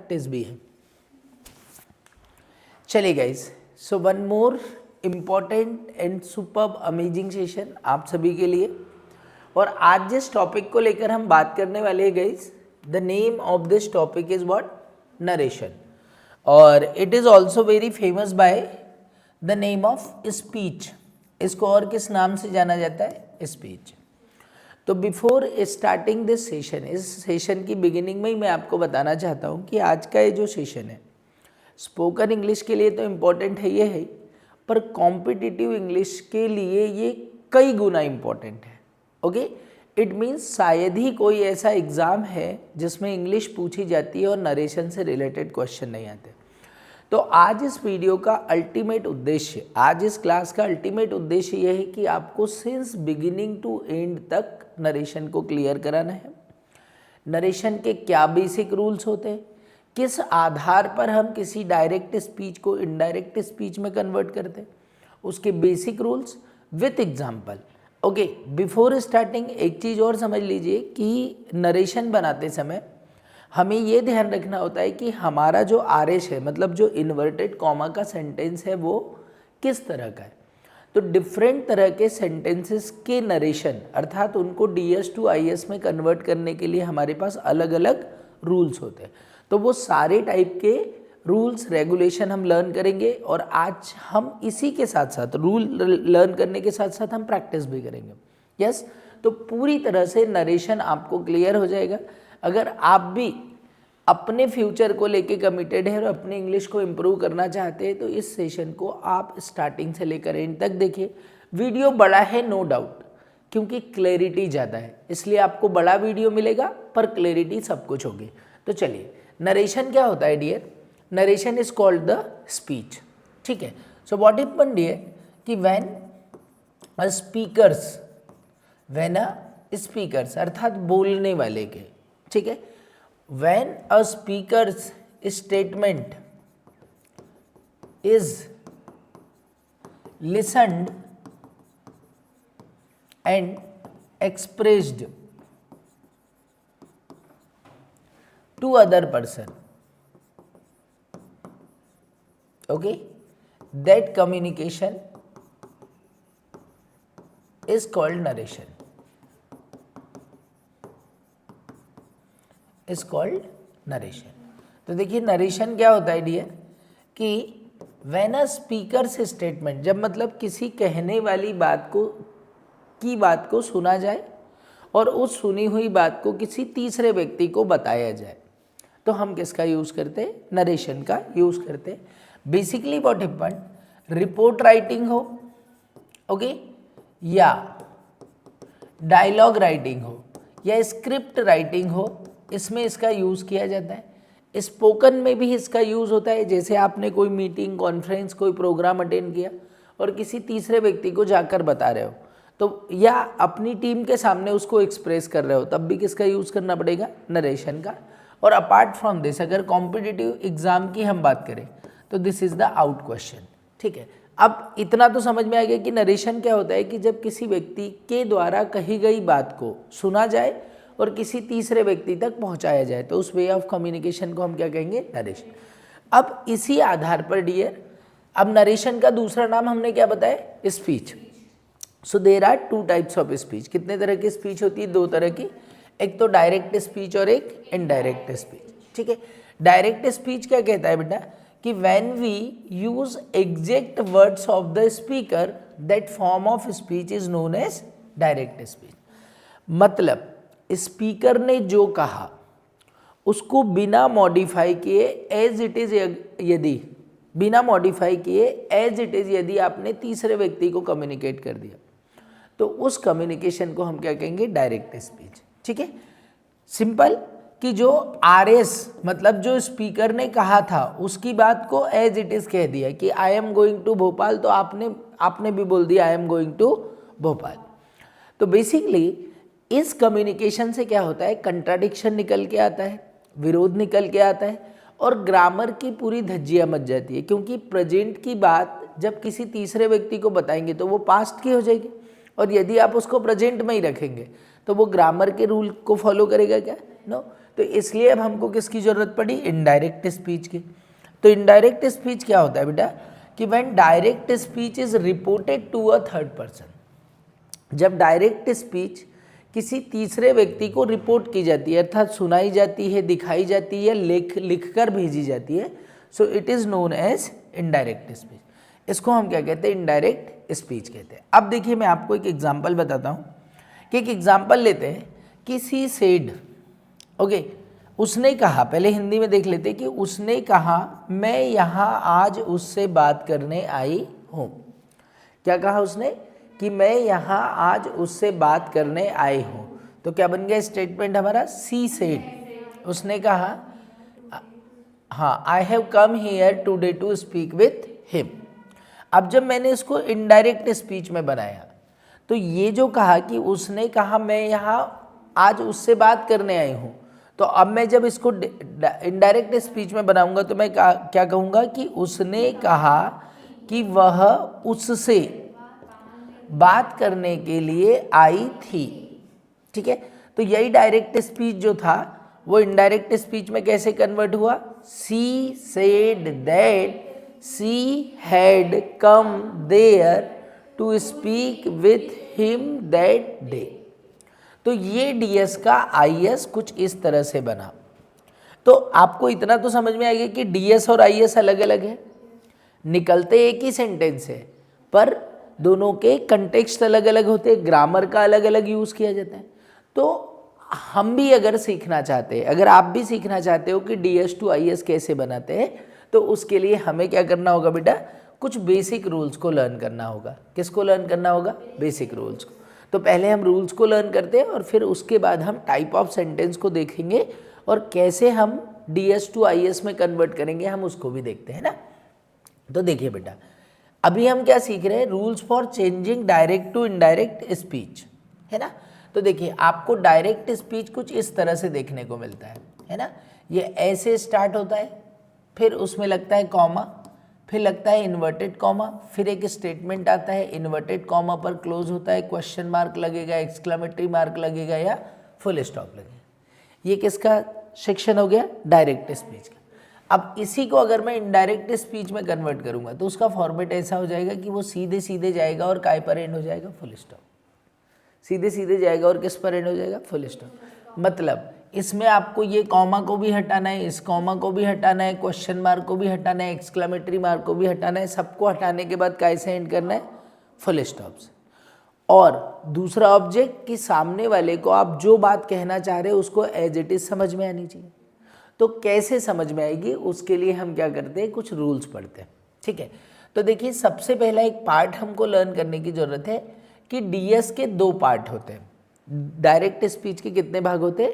Practice भी है। चलिए guys, so one more important and superb amazing session आप सभी के लिए। और आज जिस टॉपिक को लेकर हम बात करने वाले हैं guys, the name of this topic is what? Narration. और it is also very famous by the name of speech. इसको और किस नाम से जाना जाता है? स्पीच। तो बिफोर स्टार्टिंग दिस सेशन, इस सेशन की बिगिनिंग में ही मैं आपको बताना चाहता हूँ कि आज का ये जो सेशन है स्पोकन इंग्लिश के लिए तो इम्पॉर्टेंट है, ये है, पर कॉम्पिटिटिव इंग्लिश के लिए ये कई गुना इम्पॉर्टेंट है। ओके, इट मीन्स शायद ही कोई ऐसा एग्ज़ाम है जिसमें इंग्लिश पूछी जाती है और नरेशन से रिलेटेड क्वेश्चन नहीं आते। तो आज इस वीडियो का अल्टीमेट उद्देश्य, आज इस क्लास का अल्टीमेट उद्देश्य यह है कि आपको सिंस बिगिनिंग टू एंड तक नरेशन को क्लियर कराना है। नरेशन के क्या बेसिक रूल्स होते हैं, किस आधार पर हम किसी डायरेक्ट स्पीच को इनडायरेक्ट स्पीच में कन्वर्ट करते हैं, उसके basic rules with example. Okay, before starting एक चीज़ और समझ लीजिए कि नरेशन बनाते समय हमें ये ध्यान रखना होता है कि हमारा जो आरएस है, मतलब जो इन्वर्टेड कॉमा का सेंटेंस है, वो किस तरह का है। तो डिफरेंट तरह के सेंटेंसेस के नरेशन अर्थात उनको डीएस टू आईएस में कन्वर्ट करने के लिए हमारे पास अलग अलग रूल्स होते हैं। तो वो सारे टाइप के रूल्स रेगुलेशन हम लर्न करेंगे और आज हम इसी के साथ साथ रूल लर्न करने के साथ साथ हम प्रैक्टिस भी करेंगे। यस, तो पूरी तरह से नरेशन आपको क्लियर हो जाएगा। अगर आप भी अपने फ्यूचर को लेके कमिटेड है और अपने इंग्लिश को इम्प्रूव करना चाहते हैं तो इस सेशन को आप स्टार्टिंग से लेकर एंड तक देखिए। वीडियो बड़ा है नो डाउट, क्योंकि क्लैरिटी ज़्यादा है, इसलिए आपको बड़ा वीडियो मिलेगा पर क्लैरिटी सब कुछ होगी। तो चलिए, नरेशन क्या होता है dear? Narration is called the speech. ठीक है, सो व्हाट हैपेंड डियर कि व्हेन अ स्पीकर्स अर्थात बोलने वाले के, ठीक है, when a speaker's statement is listened and expressed to other person, okay, that communication is called narration, is called narration. तो देखिए नरेशन क्या होता है डियर कि व्हेन अ स्पीकर्स स्टेटमेंट, जब मतलब किसी कहने वाली बात को सुना जाए और उस सुनी हुई बात को किसी तीसरे व्यक्ति को बताया जाए, तो हम किसका यूज़ करते हैं? नरेशन का यूज़ करते हैं। Basically what happened, report writing हो, ओके, या डायलॉग राइटिंग हो या स्क्रिप्ट राइटिंग हो, इसमें इसका यूज़ किया जाता है। स्पोकन में भी इसका यूज़ होता है। जैसे आपने कोई मीटिंग, कॉन्फ्रेंस, कोई प्रोग्राम अटेंड किया और किसी तीसरे व्यक्ति को जाकर बता रहे हो, तो या अपनी टीम के सामने उसको एक्सप्रेस कर रहे हो, तब भी किसका यूज़ करना पड़ेगा? नरेशन का। और अपार्ट फ्रॉम दिस, अगर कॉम्पिटिटिव एग्जाम की हम बात करें तो this is the out question. ठीक है, अब इतना तो समझ में आ गया कि नरेशन क्या होता है कि जब किसी व्यक्ति के द्वारा कही गई बात को सुना जाए और किसी तीसरे व्यक्ति तक पहुंचाया जाए, तो उस वे ऑफ कम्युनिकेशन को हम क्या कहेंगे? नरेशन। अब इसी आधार पर डियर, अब नरेशन का दूसरा नाम हमने क्या बताया? Speech. So there are two types of speech. कितने तरह की स्पीच होती है? दो तरह की, एक तो डायरेक्ट स्पीच और एक इनडायरेक्ट स्पीच। ठीक है, डायरेक्ट स्पीच क्या कहता है बेटा कि when we use exact words of the speaker, that form of speech is known as direct speech. मतलब स्पीकर ने जो कहा उसको बिना मॉडिफाई किए एज इट इज़, बिना मॉडिफाई किए एज इट इज़ यदि आपने तीसरे व्यक्ति को कम्युनिकेट कर दिया, तो उस कम्युनिकेशन को हम क्या कहेंगे? Direct speech. ठीक है, सिंपल कि जो आरएस मतलब जो स्पीकर ने कहा था उसकी बात को एज इट इज़ कह दिया कि I am going to Bhopal, तो आपने भी बोल दिया I am going to Bhopal. तो बेसिकली इस कम्युनिकेशन से क्या होता है? कंट्राडिक्शन निकल के आता है, विरोध निकल के आता है और ग्रामर की पूरी धज्जियाँ मच जाती है, क्योंकि प्रेजेंट की बात जब किसी तीसरे व्यक्ति को बताएंगे तो वो पास्ट की हो जाएगी, और यदि आप उसको प्रेजेंट में ही रखेंगे तो वो ग्रामर के रूल को फॉलो करेगा क्या? नो। तो इसलिए अब हमको किसकी ज़रूरत पड़ी, इनडायरेक्ट स्पीच की। तो इनडायरेक्ट स्पीच क्या होता है बेटा कि when direct speech is reported to a third person, जब डायरेक्ट स्पीच किसी तीसरे व्यक्ति को रिपोर्ट की जाती है, अर्थात सुनाई जाती है, दिखाई जाती है, लिख कर भेजी जाती है, so it is known as indirect speech. इसको हम क्या कहते हैं, इनडायरेक्ट स्पीच कहते हैं। अब देखिए मैं आपको एक एग्जांपल बताता हूँ कि एक एग्जांपल लेते हैं, किसी सेड, ओके, उसने कहा, पहले हिंदी में देख लेते कि उसने कहा मैं यहाँ आज उससे बात करने आई हूँ। क्या कहा उसने कि मैं यहाँ आज उससे बात करने आई हूँ, तो क्या बन गया स्टेटमेंट हमारा, सी सेड, उसने कहा हाँ I have come here today to speak with him. अब जब मैंने इसको इनडायरेक्ट स्पीच में बनाया तो ये जो कहा कि उसने कहा मैं यहाँ आज उससे बात करने आई हूँ, तो अब मैं जब इसको इनडायरेक्ट स्पीच में बनाऊंगा तो मैं क्या कहूँगा कि उसने कहा कि वह उससे बात करने के लिए आई थी। ठीक है, तो यही डायरेक्ट स्पीच जो था वो इनडायरेक्ट स्पीच में कैसे कन्वर्ट हुआ, she said that she had come there to speak with him that day. तो ये डीएस का आईएस कुछ इस तरह से बना। तो आपको इतना तो समझ में आएगा कि डीएस और आईएस अलग अलग है, निकलते एक ही सेंटेंस है पर दोनों के कंटेक्स्ट अलग अलग होते हैं, ग्रामर का अलग अलग यूज़ किया जाता है। तो हम भी अगर सीखना चाहते हैं, अगर आप भी सीखना चाहते हो कि डीएस टू आईएस कैसे बनाते हैं, तो उसके लिए हमें क्या करना होगा बेटा, कुछ बेसिक रूल्स को लर्न करना होगा। किसको लर्न करना होगा, बेसिक रूल्स को। तो पहले हम रूल्स को लर्न करते हैं और फिर उसके बाद हम टाइप ऑफ सेंटेंस को देखेंगे और कैसे हम डीएस टू आईएस में कन्वर्ट करेंगे, हम उसको भी देखते हैं ना। तो देखिए बेटा, अभी हम क्या सीख रहे हैं, rules for changing direct to indirect speech, है ना। तो देखिए आपको डायरेक्ट स्पीच कुछ इस तरह से देखने को मिलता है ना। ये ऐसे स्टार्ट होता है, फिर उसमें लगता है कॉमा, फिर लगता है इन्वर्टेड कॉमा, फिर एक स्टेटमेंट आता है, इन्वर्टेड कॉमा पर क्लोज होता है, क्वेश्चन मार्क लगेगा, एक्सक्लेमेटरी मार्क लगेगा या फुल स्टॉप लगेगा। ये किसका सेक्शन हो गया, डायरेक्ट स्पीच का। अब इसी को अगर मैं इनडायरेक्ट स्पीच में कन्वर्ट करूंगा तो उसका फॉर्मेट ऐसा हो जाएगा कि वो सीधे सीधे जाएगा और काय पर एंड हो जाएगा, फुल स्टॉप। सीधे सीधे जाएगा और किस पर एंड हो जाएगा, फुल स्टॉप। मतलब इसमें आपको ये कॉमा को भी हटाना है, इस कॉमा को भी हटाना है, क्वेश्चन मार्क को भी हटाना है, एक्सक्लेमेटरी मार्क को भी हटाना है, सबको हटाने के बाद कैसे एंड करना है, फुल स्टॉप से। और दूसरा ऑब्जेक्ट कि सामने वाले को आप जो बात कहना चाह रहे हो उसको एज इट इज समझ में आनी चाहिए। तो कैसे समझ में आएगी, उसके लिए हम क्या करते हैं, कुछ रूल्स पढ़ते हैं। ठीक है, तो देखिए सबसे पहला एक पार्ट हमको लर्न करने की जरूरत है कि डीएस के दो पार्ट होते हैं। डायरेक्ट स्पीच के कितने भाग होते हैं,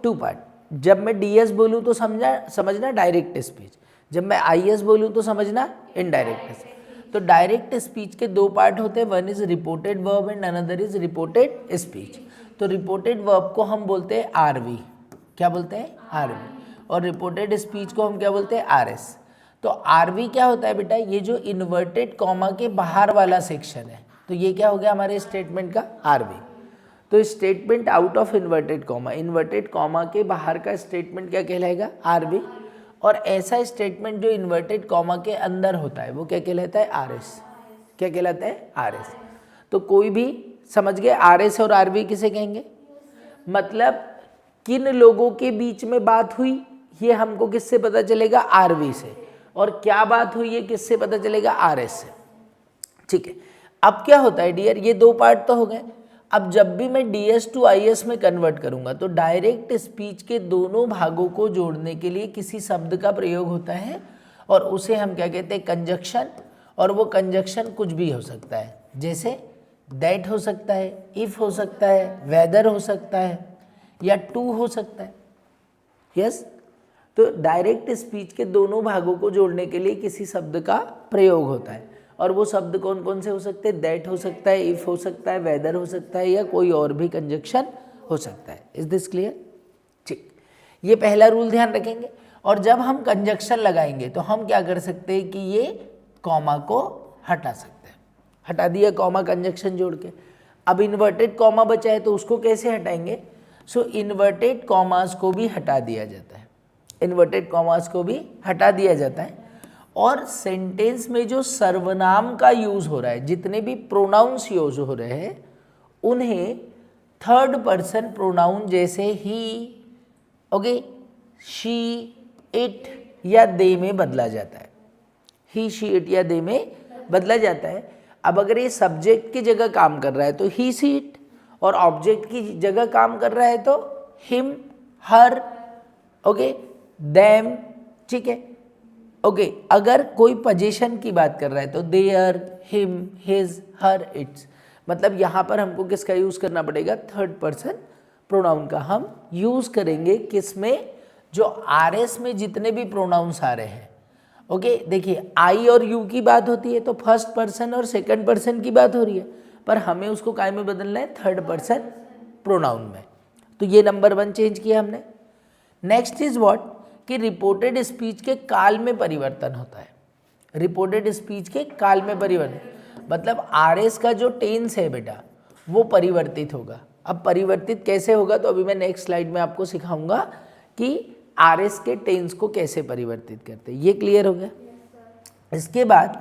2 पार्ट। जब मैं डीएस बोलूँ तो समझना डायरेक्ट स्पीच, जब मैं आईएस बोलूँ तो समझना इनडायरेक्ट स्पीच। तो डायरेक्ट स्पीच के 2 पार्ट होते हैं, one is reported verb and another is reported speech. तो रिपोर्टेड वर्ब को हम बोलते हैं आरवी, क्या बोलते हैं, आरवी, और रिपोर्टेड स्पीच को हम क्या बोलते हैं, आरएस। तो आरवी क्या होता है बेटा, ये जो इन्वर्टेड कॉमा के बाहर वाला सेक्शन है, तो ये क्या हो गया हमारे स्टेटमेंट का आरवी। तो statement out of inverted comma के बाहर का स्टेटमेंट क्या कहलाएगा, आरवी। और ऐसा स्टेटमेंट जो इन्वर्टेड कॉमा के अंदर होता है वो क्या कहलाता है, आरएस। क्या कहलाता है, आरएस। तो कोई भी समझ गए आरएस और आरवी किसे कहेंगे, मतलब किन लोगों के बीच में बात हुई ये हमको किससे पता चलेगा, आरवी से, और क्या बात हुई है किससे पता चलेगा, आरएस से। ठीक है, अब क्या होता है डियर, ये 2 पार्ट तो हो गए। अब जब भी मैं डीएस टू आईएस में कन्वर्ट करूंगा तो डायरेक्ट स्पीच के दोनों भागों को जोड़ने के लिए किसी शब्द का प्रयोग होता है और उसे हम क्या कहते हैं, कंजक्शन। और वो कंजक्शन कुछ भी हो सकता है, जैसे दैट हो सकता है, इफ हो सकता है, वेदर हो सकता है, या टू हो सकता है। यस, तो डायरेक्ट स्पीच के दोनों भागों को जोड़ने के लिए किसी शब्द का प्रयोग होता है, और वो शब्द कौन कौन से हो सकते हैं, दैट हो सकता है, इफ हो सकता है, वेदर हो सकता है, या कोई और भी कंजक्शन हो सकता है। Is this clear? ठीक, ये पहला रूल ध्यान रखेंगे। और जब हम कंजक्शन लगाएंगे तो हम क्या कर सकते हैं कि ये कॉमा को हटा सकते हैं। हटा दिया कॉमा कंजक्शन जोड़ के। अब इन्वर्टेड कॉमा बचा है तो उसको कैसे हटाएंगे, सो इन्वर्टेड कॉमास को भी हटा दिया जाता है, इन्वर्टेड कॉमास को भी हटा दिया जाता है। और सेंटेंस में जो सर्वनाम का यूज हो रहा है, जितने भी प्रोनाउंस यूज हो रहे हैं, उन्हें थर्ड पर्सन प्रोनाउन जैसे ही, ओके, शी, इट या दे में बदला जाता है। ही, शी, इट या दे में बदला जाता है। अब अगर ये सब्जेक्ट की जगह काम कर रहा है तो ही, सी, इट, और ऑब्जेक्ट की जगह काम कर रहा है तो हिम, हर, ओके, देम, ठीक है, ओके। अगर कोई पोजीशन की बात कर रहा है तो there, him, his, her, its. मतलब यहाँ पर हमको किसका यूज़ करना पड़ेगा? थर्ड पर्सन प्रोनाउन का हम यूज़ करेंगे। किस में? जो आर एस में जितने भी प्रोनाउंस आ रहे हैं, ओके। देखिए, आई और यू की बात होती है तो फर्स्ट पर्सन और सेकंड पर्सन की बात हो रही है, पर हमें उसको काय में बदलना है? थर्ड पर्सन प्रोनाउन में। तो ये नंबर 1 चेंज किया हमने। नेक्स्ट इज व्हाट कि रिपोर्टेड स्पीच के काल में परिवर्तन होता है। रिपोर्टेड स्पीच के काल में परिवर्तन मतलब आर एस का जो टेंस है बेटा वो परिवर्तित होगा। अब परिवर्तित कैसे होगा तो अभी मैं नेक्स्ट स्लाइड में आपको सिखाऊंगा कि आर एस के टेंस को कैसे परिवर्तित करते हैं। ये क्लियर हो गया? इसके बाद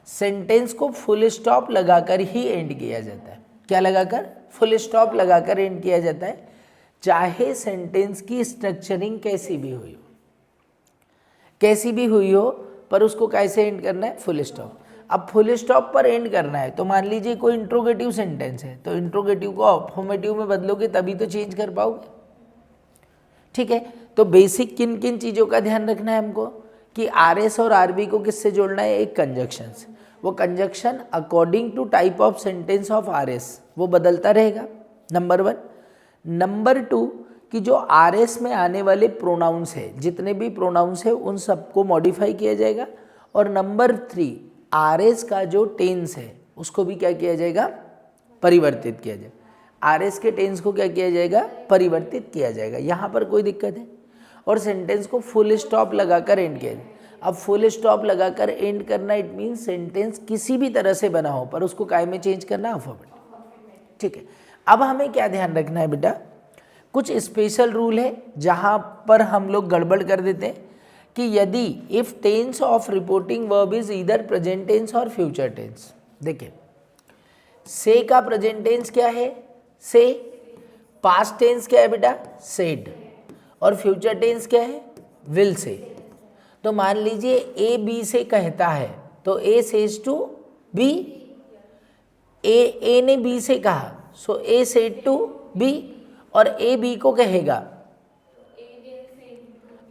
सेंटेंस को फुल स्टॉप लगाकर ही एंड किया जाता है। क्या लगाकर? फुल स्टॉप लगाकर एंड किया जाता है, चाहे सेंटेंस की स्ट्रक्चरिंग कैसी भी हुई हो, कैसी भी हुई हो, पर उसको कैसे एंड करना है? Full stop. अब फुल स्टॉप पर एंड करना है तो मान लीजिए कोई इंट्रोगेटिव सेंटेंस है तो इंट्रोगेटिव को अफर्मेटिव में बदलोगे तभी तो चेंज कर पाओगे, ठीक है। तो बेसिक किन किन चीज़ों का ध्यान रखना है हमको कि आर एस और आर बी को किससे जोड़ना है? एक कंजक्शन से। वो conjunction according to type of sentence of R S वो बदलता रहेगा, नंबर 1। नंबर 2 कि जो आर एस में आने वाले प्रोनाउंस है, जितने भी प्रोनाउंस है उन सबको मॉडिफाई किया जाएगा। और नंबर 3 आर एस का जो टेंस है उसको भी क्या किया जाएगा? परिवर्तित किया जाएगा। आर एस के टेंस को क्या किया जाएगा? परिवर्तित किया जाएगा। यहाँ पर कोई दिक्कत है? और सेंटेंस को फुल स्टॉप लगाकर एंड किया जाए। अब फुल स्टॉप लगाकर एंड करना इट मीन्स सेंटेंस किसी भी तरह से बना हो पर उसको काय में चेंज करना? अफर्मेटिव, ठीक है। अब हमें क्या ध्यान रखना है बेटा? कुछ स्पेशल रूल है जहाँ पर हम लोग गड़बड़ कर देते हैं कि यदि if tense of reporting verb is either present tense और फ्यूचर टेंस। देखिए, से का प्रेजेंट टेंस क्या है? से। पास्ट टेंस क्या है बेटा? सेड। और फ्यूचर टेंस क्या है? Will say. तो मान लीजिए ए बी से कहता है तो ए सेज टू बी, ए ने बी से कहा सो ए सेड टू बी, और ए बी को कहेगा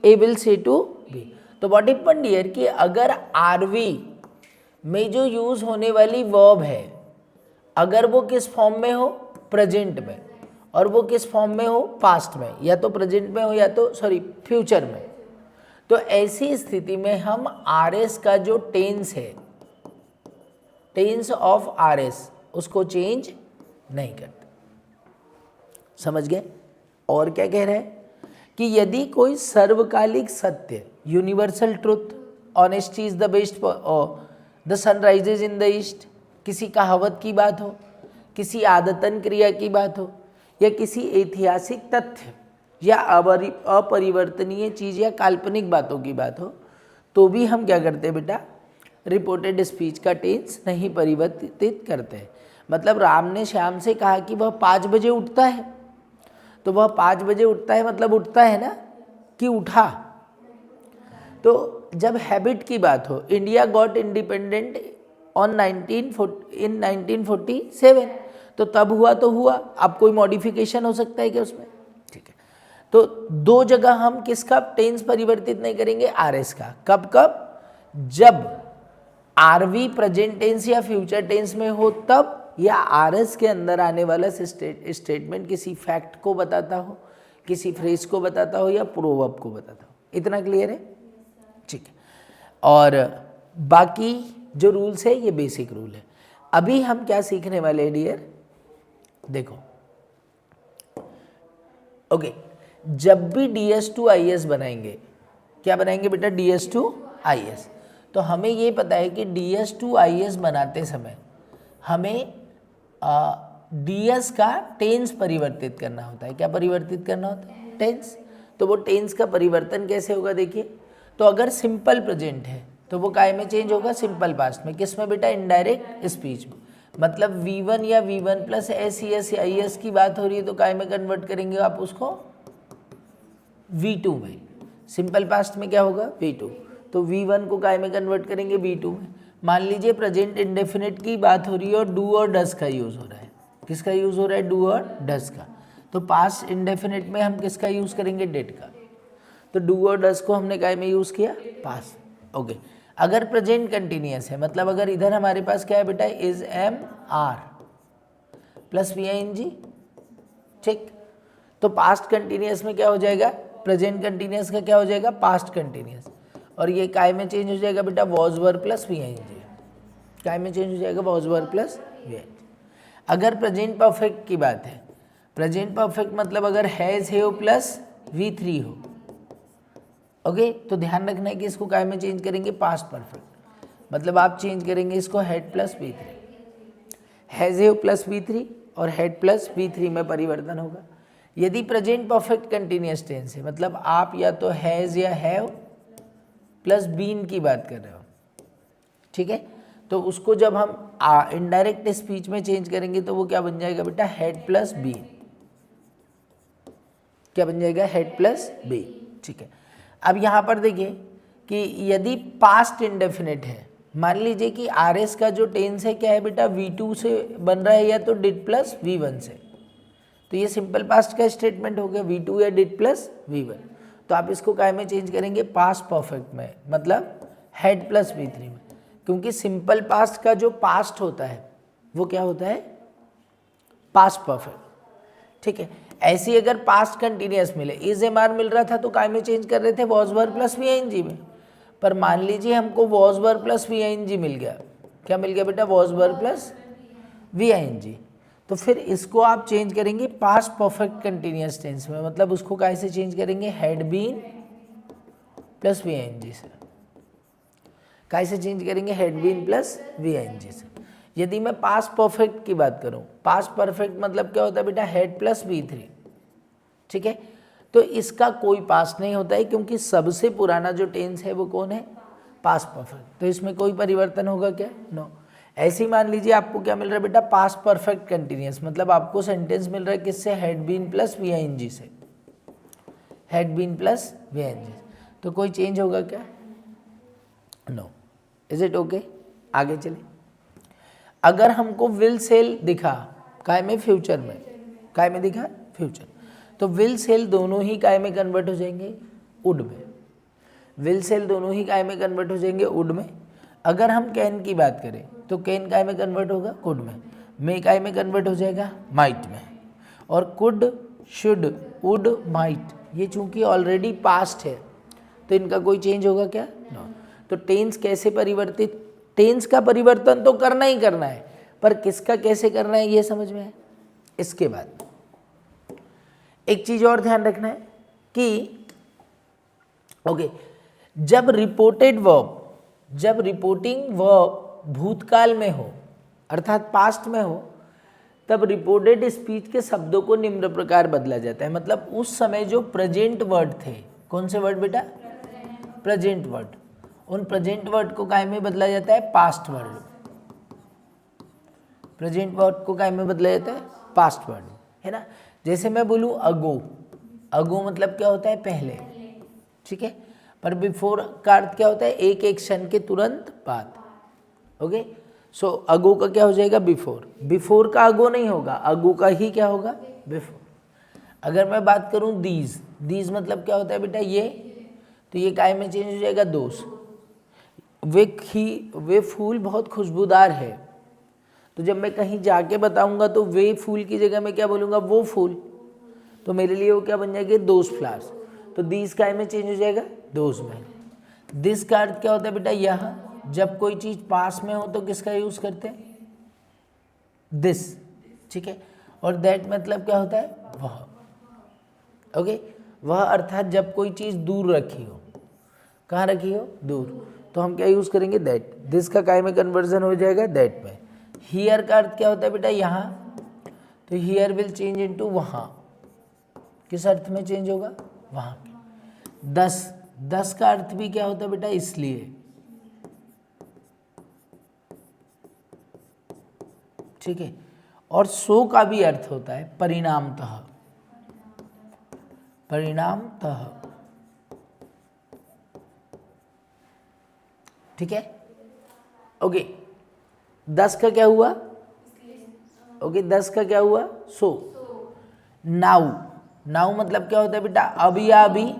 ए विल से टू बी। तो व्हाट हैपेंड हियर कि अगर आरवी में जो यूज होने वाली वर्ब है अगर वो किस फॉर्म में हो? प्रेजेंट में, और वो किस फॉर्म में हो? पास्ट में, या तो प्रेजेंट में हो या तो फ्यूचर में। तो ऐसी स्थिति में हम आर एस का जो टेंस है, टेंस ऑफ आर एस, उसको चेंज नहीं करते। समझ गए? और क्या कह रहे हैं कि यदि कोई सर्वकालिक सत्य, universal truth, honesty is the best, the sun rises in the east, किसी कहावत की बात हो, किसी आदतन क्रिया की बात हो, या किसी ऐतिहासिक तथ्य या अपरिवर्तनीय चीज़ या काल्पनिक बातों की बात हो, तो भी हम क्या करते हैं बेटा? रिपोर्टेड स्पीच का टेंस नहीं परिवर्तित करते हैं। मतलब राम ने श्याम से कहा कि वह 5 बजे उठता है, तो वह 5 बजे उठता है मतलब उठता है ना, कि उठा। तो जब हैबिट की बात हो, इंडिया गॉट इंडिपेंडेंट इन 1947, तो तब हुआ तो हुआ, अब कोई मॉडिफिकेशन हो सकता है क्या उसमें? ठीक है। तो 2 जगह हम किसका टेंस परिवर्तित नहीं करेंगे? आर एस का। कब कब? जब आरवी प्रेजेंट टेंस या फ्यूचर टेंस में हो तब, या आर एस के अंदर आने वाला स्टेटमेंट किसी फैक्ट को बताता हो, किसी फ्रेज को बताता हो, या प्रोवर्ब को बताता हो। इतना क्लियर है? ठीक है। और बाकी जो रूल्स है ये बेसिक रूल है। अभी हम क्या सीखने वाले हैं डियर? देखो, ओके, जब भी DS to IS बनाएंगे, क्या बनाएंगे बेटा? DS to IS। तो हमें ये पता है कि DS to IS बनाते समय हमें डीएस का टेंस परिवर्तित करना होता है। क्या परिवर्तित करना होता है? टेंस। तो वो टेंस का परिवर्तन कैसे होगा देखिए, तो अगर सिंपल प्रेजेंट है तो वो काय में चेंज होगा? सिंपल पास्ट में। किस में बेटा? इनडायरेक्ट स्पीच में। मतलब V1 या V1 प्लस SES या IS की बात हो रही है तो काय में कन्वर्ट करेंगे आप उसको? V2 में। सिंपल पास्ट में क्या होगा? V2। तो V1 को काय में कन्वर्ट करेंगे? V2 में। मान लीजिए प्रेजेंट इंडेफिनिट की बात हो रही है और डू और डस का यूज़ हो रहा है। किसका यूज़ हो रहा है? डू और डस का। तो पास्ट इंडेफिनिट में हम किसका यूज़ करेंगे? डिड का। तो डू और डस को हमने काय में यूज़ किया? पास्ट। ओके। अगर प्रेजेंट कंटिन्यूअस है, मतलब अगर इधर हमारे पास क्या है बेटा? Is am are plus VING, ठीक। तो पास्ट कंटिन्यूअस में क्या हो जाएगा? प्रेजेंट कंटिन्यूअस का क्या हो जाएगा? Past continuous. और ये काय में चेंज हो जाएगा बेटा? Was were plus VING। काय में चेंज हो जाएगा? Was were plus VING। अगर प्रेजेंट परफेक्ट की बात है, प्रेजेंट परफेक्ट मतलब अगर हैज़ है प्लस V3 हो, ओके, तो ध्यान रखना है कि इसको काय में चेंज करेंगे? Past perfect. मतलब आप चेंज करेंगे इसको हेड प्लस V3। हैज़ है प्लस V3 और हेड प्लस V3 में परिवर्तन होगा। यदि प्रेजेंट परफेक्ट कंटिन्यूअस टेंस है, मतलब आप या तो हैज़ या हैव प्लस बीन की बात कर रहे हो, ठीक है, तो उसको जब हम इनडायरेक्ट स्पीच में चेंज करेंगे तो वो क्या बन जाएगा बेटा? Had plus been. क्या बन जाएगा? हेड प्लस बीन, ठीक है। अब यहाँ पर देखिए कि यदि पास्ट इंडेफिनिट है, मान लीजिए कि RS का जो टेंस है क्या है बेटा? V2 से बन रहा है या तो डिड प्लस V1 से। तो ये सिंपल पास्ट का स्टेटमेंट हो गया, V2 या डिड प्लस V1। तो आप इसको काय में चेंज करेंगे? पास्ट परफेक्ट में, मतलब हेड प्लस V3 में। क्योंकि सिंपल पास्ट का जो पास्ट होता है वो क्या होता है? पास्ट परफेक्ट, ठीक है। ऐसी अगर पास्ट कंटिन्यूअस मिले, इज एम आर मिल रहा था तो काय में चेंज कर रहे थे? वॉज वर प्लस VING में। पर मान लीजिए हमको वॉज वर प्लस VING मिल गया। क्या मिल गया बेटा? Was were plus VING। तो फिर इसको आप चेंज करेंगे पास्ट परफेक्ट कंटिन्यूअस टेंस में, मतलब उसको काय से चेंज करेंगे? हैड बीन प्लस VING से। काय से चेंज करेंगे? हैड बीन प्लस VING से। यदि मैं पास्ट परफेक्ट की बात करूं, पास्ट परफेक्ट मतलब क्या होता है बेटा? हेड प्लस V3, ठीक है। तो इसका कोई पास्ट नहीं होता है क्योंकि सबसे पुराना जो टेंस है वो कौन है? Past perfect. तो इसमें कोई परिवर्तन होगा क्या? नो। ऐसे ही मान लीजिए आपको क्या मिल रहा है बेटा? पास्ट परफेक्ट कंटिन्यूअस, मतलब आपको सेंटेंस मिल रहा है किससे? हैड बीन प्लस VING से। Had been plus VING। तो कोई चेंज होगा क्या? नो। Is it okay? आगे चले। अगर हमको विल सेल दिखा काय में? फ्यूचर में। काय में दिखा? फ्यूचर। तो विल सेल दोनों ही काय में कन्वर्ट हो जाएंगे? वुड में। विल सेल दोनों ही काय में कन्वर्ट हो जाएंगे? वुड में। अगर हम कैन की बात करें तो कैन काय में कन्वर्ट होगा? कुड में। मे काय में कन्वर्ट हो जाएगा? माइट में। और कुड, शुड, वुड, माइट, ये चूंकि ऑलरेडी पास्ट है तो इनका कोई चेंज होगा क्या? नो। तो टेंस कैसे परिवर्तित? टेंस का परिवर्तन तो करना ही करना है, पर किसका कैसे करना है ये समझ में है। इसके बाद एक चीज और ध्यान रखना है कि ओके, जब रिपोर्टेड वर्ब, जब रिपोर्टिंग वर्ब भूतकाल में हो अर्थात पास्ट में हो, तब रिपोर्टेड स्पीच के शब्दों को निम्न प्रकार बदला जाता है। मतलब उस समय जो प्रेजेंट वर्ड थे, कौन से वर्ड बेटा? Present word. उन प्रेजेंट वर्ड को काय में बदला जाता है? Past word. प्रेजेंट वर्ड को काय में बदला जाता है? पास्ट वर्ड, है ना। जैसे मैं बोलूँ अगो, अगो मतलब क्या होता है? पहले, ठीक है। पर बिफोर का अर्थ क्या होता है? एक एक्शन के तुरंत बाद। ओके, सो अगो का क्या हो जाएगा? बिफोर। बिफोर का अगो नहीं होगा, अगो का ही क्या होगा? बिफोर। अगर मैं बात करूँ दीज, दीज मतलब क्या होता है बेटा? ये, तो ये काय में चेंज हो जाएगा? दोस। वे फूल बहुत खुशबूदार है, तो जब मैं कहीं जाके बताऊंगा तो वे फूल की जगह मैं क्या बोलूँगा? वो फूल। तो मेरे लिए वो क्या बन जाएंगे? Those flowers. तो दीज काय में चेंज हो जाएगा? दोज में। दिस का अर्थ क्या होता है बेटा? यह। जब कोई चीज़ पास में हो तो किसका यूज़ करते हैं? दिस, ठीक है। और दैट मतलब क्या होता है? वह। ओके, वह अर्थात जब कोई चीज़ दूर रखी हो। कहाँ रखी हो? दूर। तो हम क्या यूज़ करेंगे? दैट। दिस का काय में कन्वर्जन हो जाएगा? दैट में। हियर का अर्थ क्या होता है बेटा? यहाँ। तो हियर विल चेंज इनटू वहाँ, किस अर्थ में चेंज होगा, वहाँ के। 10 का अर्थ भी क्या होता है बेटा, इसलिए, ठीक है। और सो का भी अर्थ होता है परिणामतः, परिणामतः, ठीक है। ओके, 10 का क्या हुआ, ओके 10 का क्या हुआ, सो। नाउ, नाउ मतलब क्या होता है बेटा, अब या अभी,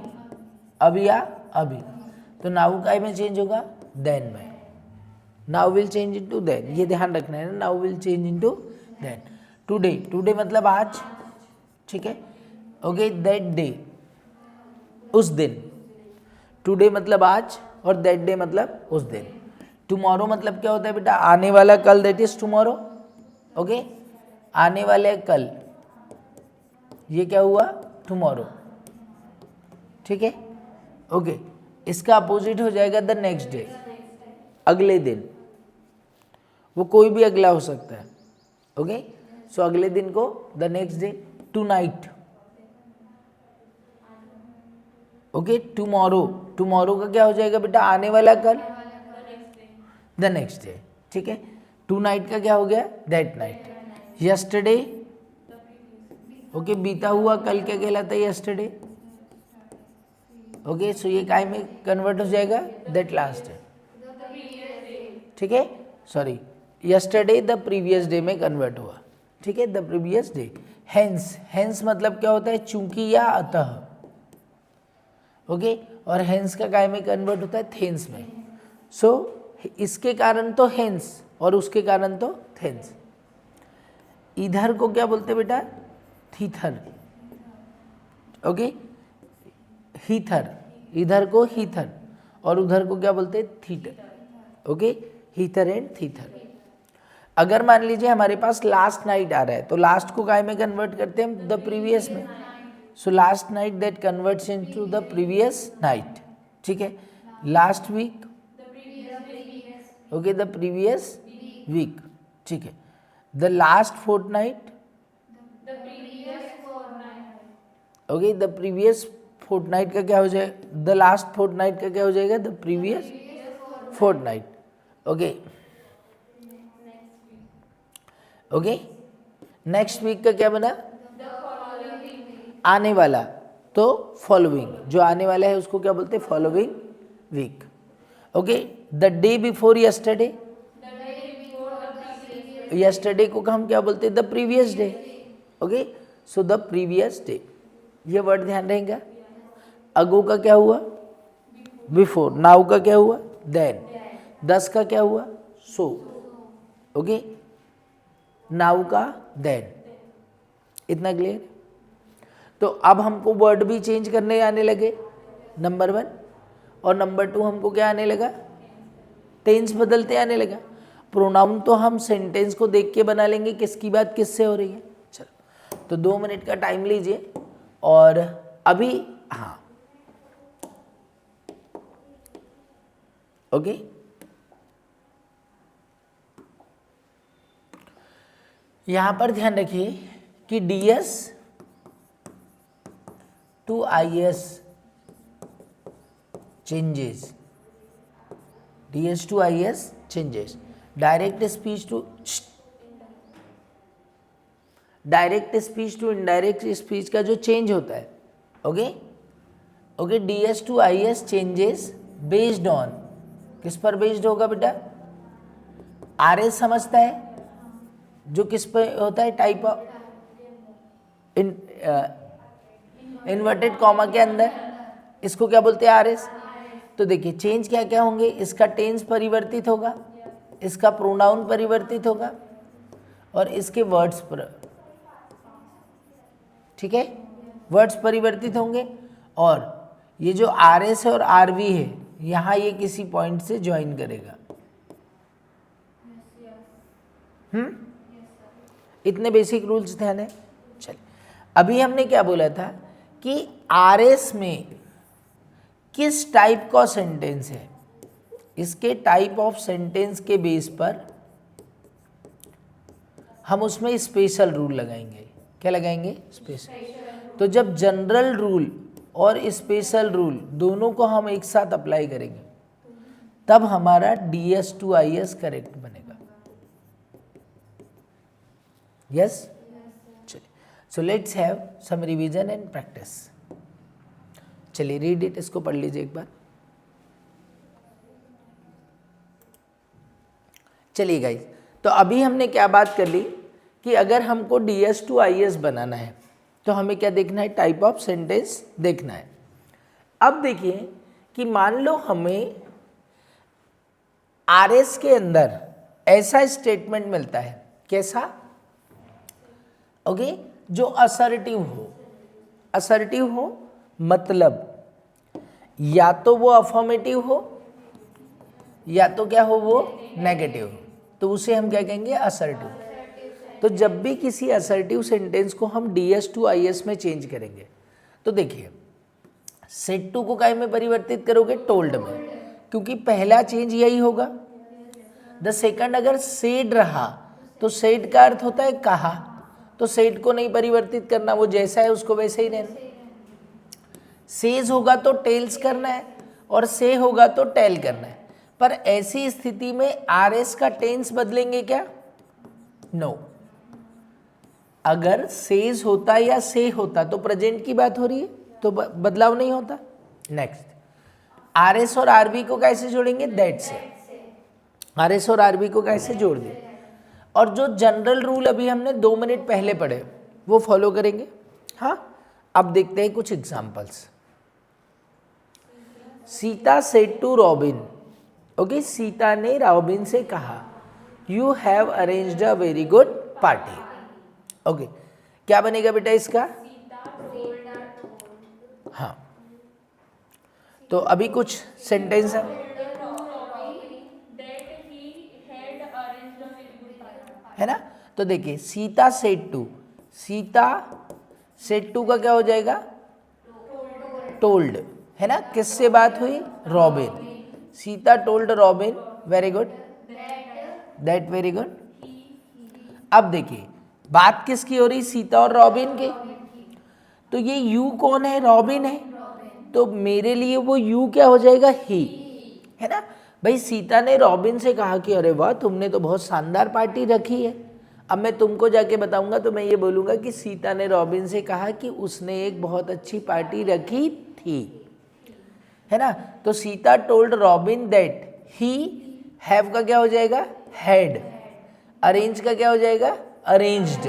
अब या अभी, तो नाउ का में चेंज होगा देन में, now will change into then, ये ध्यान रखना है ना, now will change into then. Today, today मतलब आज, ठीक है। ओके, दैट डे, उस दिन, टुडे मतलब आज और दैट डे मतलब उस दिन। टुमारो मतलब क्या होता है बेटा, आने वाला कल, दैट इज टुमारो, ओके। आने वाले कल, ये क्या हुआ, टुमारो, ठीक है। ओके, इसका अपोजिट हो जाएगा द नेक्स्ट डे, अगले दिन, वो कोई भी अगला हो सकता है, ओके। सो अगले दिन को the next day. Tonight, okay. Tomorrow, tomorrow का क्या हो जाएगा बेटा, आने वाला कल, द नेक्स्ट डे, ठीक है। टू नाइट का क्या हो गया, दैट नाइट। यस्टरडे, ओके, बीता हुआ कल क्या कहलाता है, यस्टरडे, ओके। सो ये काय में कन्वर्ट हो जाएगा, दैट लास्ट डे, ठीक है। Sorry, yesterday the previous day में कन्वर्ट हुआ, ठीक है, the previous day. Hence, hence मतलब क्या होता है, चूंकि या अतः, ओके। और हेंस का काय में कन्वर्ट होता है, थेंस में। सो इसके कारण तो हेंस और उसके कारण तो थेंस। इधर को क्या बोलते हैं बेटा, थीथर, ओके। हीथर, इधर को हीथर और उधर को क्या बोलते हैं, thither, okay. Hither and thither. अगर मान लीजिए हमारे पास लास्ट नाइट आ रहा है, तो लास्ट को काय में कन्वर्ट करते हैं हम, द प्रीवियस में। So last night that converts into the previous night, ठीक है। Last week, okay, the previous week, ठीक है। The last fortnight, okay, the previous fortnight का क्या हो जाएगा, द लास्ट फोर्टनाइट का क्या हो जाएगा, the previous fortnight, okay, okay. Next week का क्या बना, आने वाला, तो फॉलोइंग, जो आने वाला है उसको क्या बोलते हैं, following week, okay. The day before yesterday, yesterday को हम क्या बोलते हैं, the previous day, okay. So the previous day, ये वर्ड ध्यान रहेगा। अगो का क्या हुआ, बिफोर। नाउ का क्या हुआ, देन। 10 का क्या हुआ, सो, ओके। नाउ का देन, इतना क्लियर। तो अब हमको वर्ड भी चेंज करने आने लगे, नंबर 1, और नंबर 2 हमको क्या आने लगा, टेंस बदलते आने लगा। प्रोनाउन तो हम सेंटेंस को देख के बना लेंगे, किसकी बात किससे हो रही है। चलो, तो 2 मिनट का टाइम लीजिए और अभी, हाँ, ओके। यहां पर ध्यान रखिए कि DS to IS changes, DS to IS changes, direct speech to indirect speech का जो चेंज होता है, okay, okay. DS to IS changes based on, किस पर बेस्ड होगा बेटा, RS समझता है, जो किस पर होता है, टाइप ऑफ इन्वर्टेड कॉमा के अंदर, इसको क्या बोलते हैं, RS। तो देखिए चेंज क्या क्या होंगे, इसका टेंस परिवर्तित होगा, इसका प्रोनाउन परिवर्तित होगा और इसके वर्ड्स पर, ठीक है, वर्ड्स परिवर्तित होंगे। और ये जो RS है और RV है, यहाँ ये किसी पॉइंट से ज्वाइन करेगा। इतने बेसिक रूल्स ध्यान है। चलिए, अभी हमने क्या बोला था कि RS में किस टाइप का सेंटेंस है, इसके टाइप ऑफ सेंटेंस के बेस पर हम उसमें स्पेशल रूल लगाएंगे। क्या लगाएंगे? स्पेशल। तो जब जनरल रूल और स्पेशल रूल दोनों को हम एक साथ अप्लाई करेंगे तब हमारा DS to IS करेक्ट बनेगा। यस? चलिए, so let's have some revision and practice. चलिए रीड इट, इसको पढ़ लीजिए एक बार। चलिए गाइस, तो अभी हमने क्या बात कर ली कि अगर हमको DS to IS बनाना है तो हमें क्या देखना है? टाइप ऑफ सेंटेंस देखना है। अब देखिए कि मान लो हमें RS के अंदर ऐसा स्टेटमेंट मिलता है, कैसा? ओके, जो असर्टिव हो। असर्टिव हो मतलब या तो वो अफर्मेटिव हो या तो क्या हो? वो नेगेटिव हो। तो उसे हम क्या कहेंगे? असर्टिव। तो जब भी किसी असर्टिव सेंटेंस को हम DS to IS में चेंज करेंगे तो देखिए सेड टू को काय में परिवर्तित करोगे? टोल्ड में, क्योंकि पहला चेंज यही होगा। द सेकंड अगर सेड रहा तो सेड का अर्थ होता है कहा, तो सेड को नहीं परिवर्तित करना, वो जैसा है उसको वैसे ही रहना। सेज होगा तो टेल्स करना है और से होगा तो टेल करना है। पर ऐसी स्थिति में RS का टेंस बदलेंगे क्या? नो। अगर सेज होता या से होता तो प्रेजेंट की बात हो रही है तो बदलाव नहीं होता। नेक्स्ट, RS और RB को कैसे जोड़ेंगे? दैट से। RS और RB को कैसे जोड़ दें? और जो जनरल रूल अभी हमने 2 मिनट पहले पढ़े वो फॉलो करेंगे। हाँ, अब देखते हैं कुछ examples. Sita said to Robin. Okay, Sita ने रॉबिन से कहा you have arranged a very good party. Okay, क्या बनेगा बेटा इसका? हाँ, तो अभी कुछ सेंटेंस है, है ना? तो देखिए Sita said to, Sita said to का क्या हो जाएगा? टोल्ड, है ना? किससे बात हुई? Robin. Sita told robin, very good, that, very good. अब देखिए बात किसकी हो रही? सीता और रॉबिन की। तो ये यू कौन है? रॉबिन है। तो मेरे लिए वो यू क्या हो जाएगा? ही, है ना? भाई सीता ने रॉबिन से कहा कि अरे वाह तुमने तो बहुत शानदार पार्टी रखी है। अब मैं तुमको जाके बताऊंगा तो मैं ये बोलूँगा कि सीता ने रॉबिन से कहा कि उसने एक बहुत अच्छी पार्टी रखी थी, है ना? तो Sita told Robin that he have का क्या हो जाएगा? हैड। अरेंज का क्या हो जाएगा? Arranged.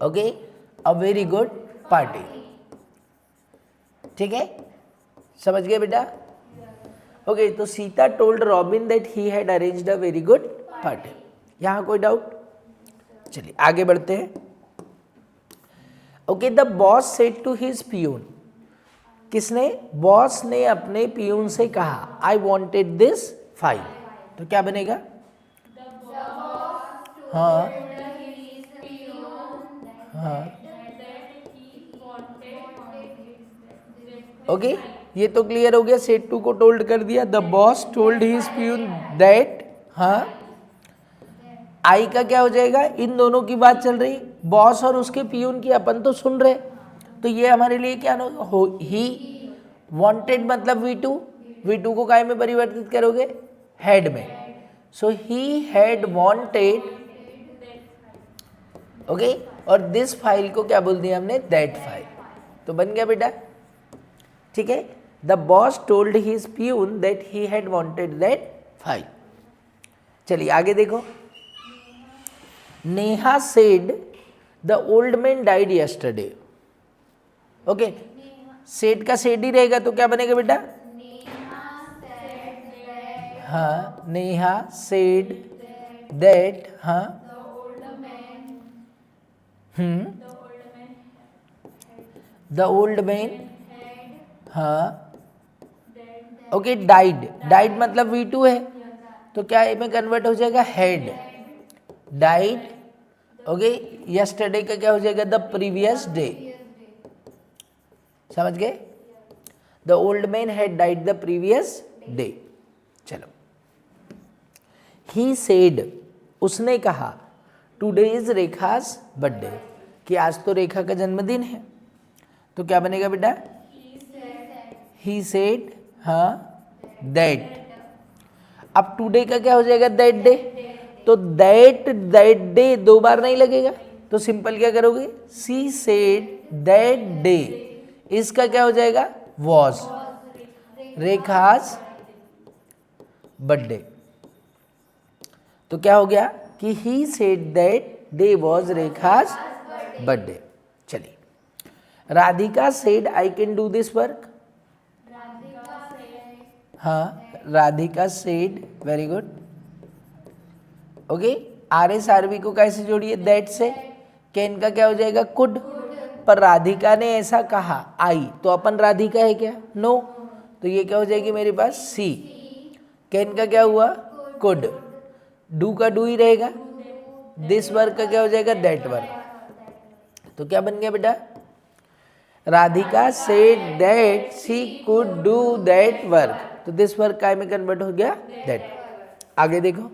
Okay, a very good party. ठीक है, समझ गए बेटा? ओके, तो Sita told Robin that he had arranged a very good party. यहाँ कोई डाउट? चलिए आगे बढ़ते हैं। Okay, the boss said to his peon. किसने? बॉस ने अपने पियून से कहा आई वॉन्टेड दिस फाइल। तो क्या बनेगा? हाँ हाँ, ओके, ये तो क्लियर हो गया। सेड टू को टोल्ड कर दिया। The boss told his peon that, हाँ, आई का क्या हो जाएगा? इन दोनों की बात चल रही, बॉस और उसके पियून की, अपन तो सुन रहे, तो ये हमारे लिए क्या हो? ही। वांटेड मतलब V2, V2 को काय में परिवर्तित करोगे? हैड में। सो ही हैड वांटेड, ओके, और दिस फाइल को क्या बोल दिया हमने? That file. तो बन गया बेटा, ठीक है। The boss told his peon that he had wanted that file. चलिए आगे देखो। Neha said the old man died yesterday. Okay, said का सेड ही रहेगा तो क्या बनेगा बेटा? हाँ, नेहा सेड दैट, हाँ, द ओल्ड मैन, हाँ, ओके, डाइड, डाइड मतलब V2 है तो क्या में कन्वर्ट हो जाएगा? Had, died. ओके, यस्टरडे का क्या हो जाएगा? The previous day. समझ गए? The old man had died the previous day. चलो, ही सेड, उसने कहा, टुडे इज रेखाज बर्थडे, कि आज तो रेखा का जन्मदिन है। तो क्या बनेगा बेटा? ही सेड, हाँ, दैट। अब टुडे का क्या हो जाएगा? That day. तो दैट डे 2 बार नहीं लगेगा, तो सिंपल क्या करोगे? सी सेड दैट डे, इसका क्या हो जाएगा? Was Rekha's birthday. तो क्या हो गया कि he said that day was Rekha's birthday. चलिए, Radhika said I can do this work. हाँ, Radhika said, very good. Okay, R S R V को कैसे जोड़िए? दैट से। कैन का क्या हो जाएगा? कुड। पर राधिका ने ऐसा कहा, आई, तो अपन राधिका है क्या? नो। तो ये क्या हो जाएगी मेरे पास? सी। कैन का क्या हुआ? कुड। डू का डू ही रहेगा। दिस वर्क का क्या हो जाएगा? That work. तो क्या बन गया बेटा? Radhika said that she could do that work, तो दिस वर्क काय में कन्वर्ट हो गया? दैट। आगे देखो,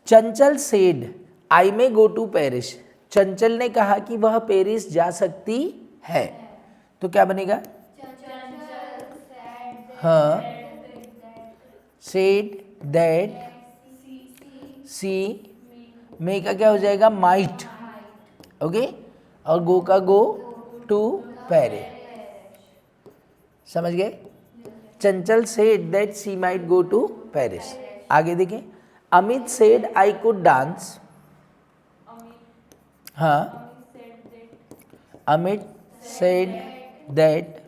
चंचल सेड आई में गो टू पेरिस। चंचल ने कहा कि वह पेरिस जा सकती है, तो क्या बनेगा? हाँ, सेड दैट सी, मे का क्या हो जाएगा? माइट। ओके, और गो का गो टू पेरिस। समझ गए? Chanchal said that she might go to Paris. आगे देखें, Amit said I could dance. हाँ, Amit said that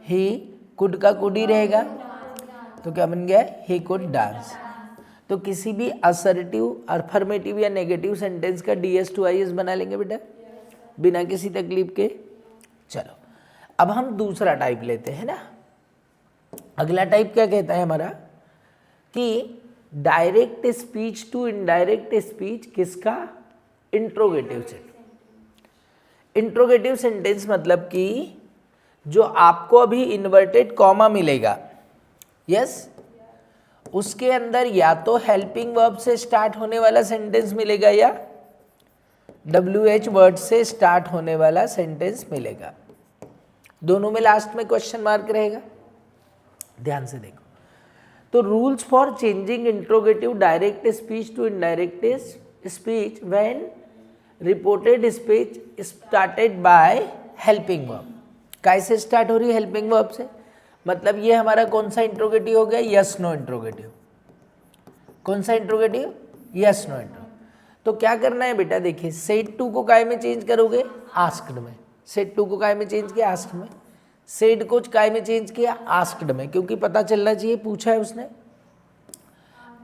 he, could का कुड ही रहेगा, तो क्या बन गया? He could dance. तो किसी भी असर्टिव, अफर्मेटिव या नेगेटिव सेंटेंस का DS to IS बना लेंगे बेटा, बिना किसी तकलीफ के। चलो, अब हम दूसरा टाइप लेते हैं ना। अगला टाइप क्या कहता है हमारा? कि direct speech to indirect speech किसका? Interrogative sentence. इंट्रोगेटिव सेंटेंस मतलब कि जो आपको अभी इन्वर्टेड कॉमा मिलेगा, यस, उसके अंदर या तो हेल्पिंग वर्ब से स्टार्ट होने वाला सेंटेंस मिलेगा या WH वर्ड से स्टार्ट होने वाला सेंटेंस मिलेगा। दोनों में लास्ट में क्वेश्चन मार्क रहेगा। ध्यान से देखो, तो rules for changing interrogative direct speech to indirect speech when reported speech started by helping verb. कैसे स्टार्ट हो रही है? हेल्पिंग वर्ब से। मतलब ये हमारा कौन सा इंट्रोगेटिव हो गया? Yes no interrogative. कौन सा इंट्रोगेटिव? Yes no interrogative. तो क्या करना है बेटा? देखिए, सेड टू को काय में चेंज करोगे? आस्क्ड में। सेड टू को काय में चेंज किया? आस्क्ड में। सेड को काय में चेंज किया? आस्क्ड में, क्योंकि पता चलना चाहिए पूछा है उसने।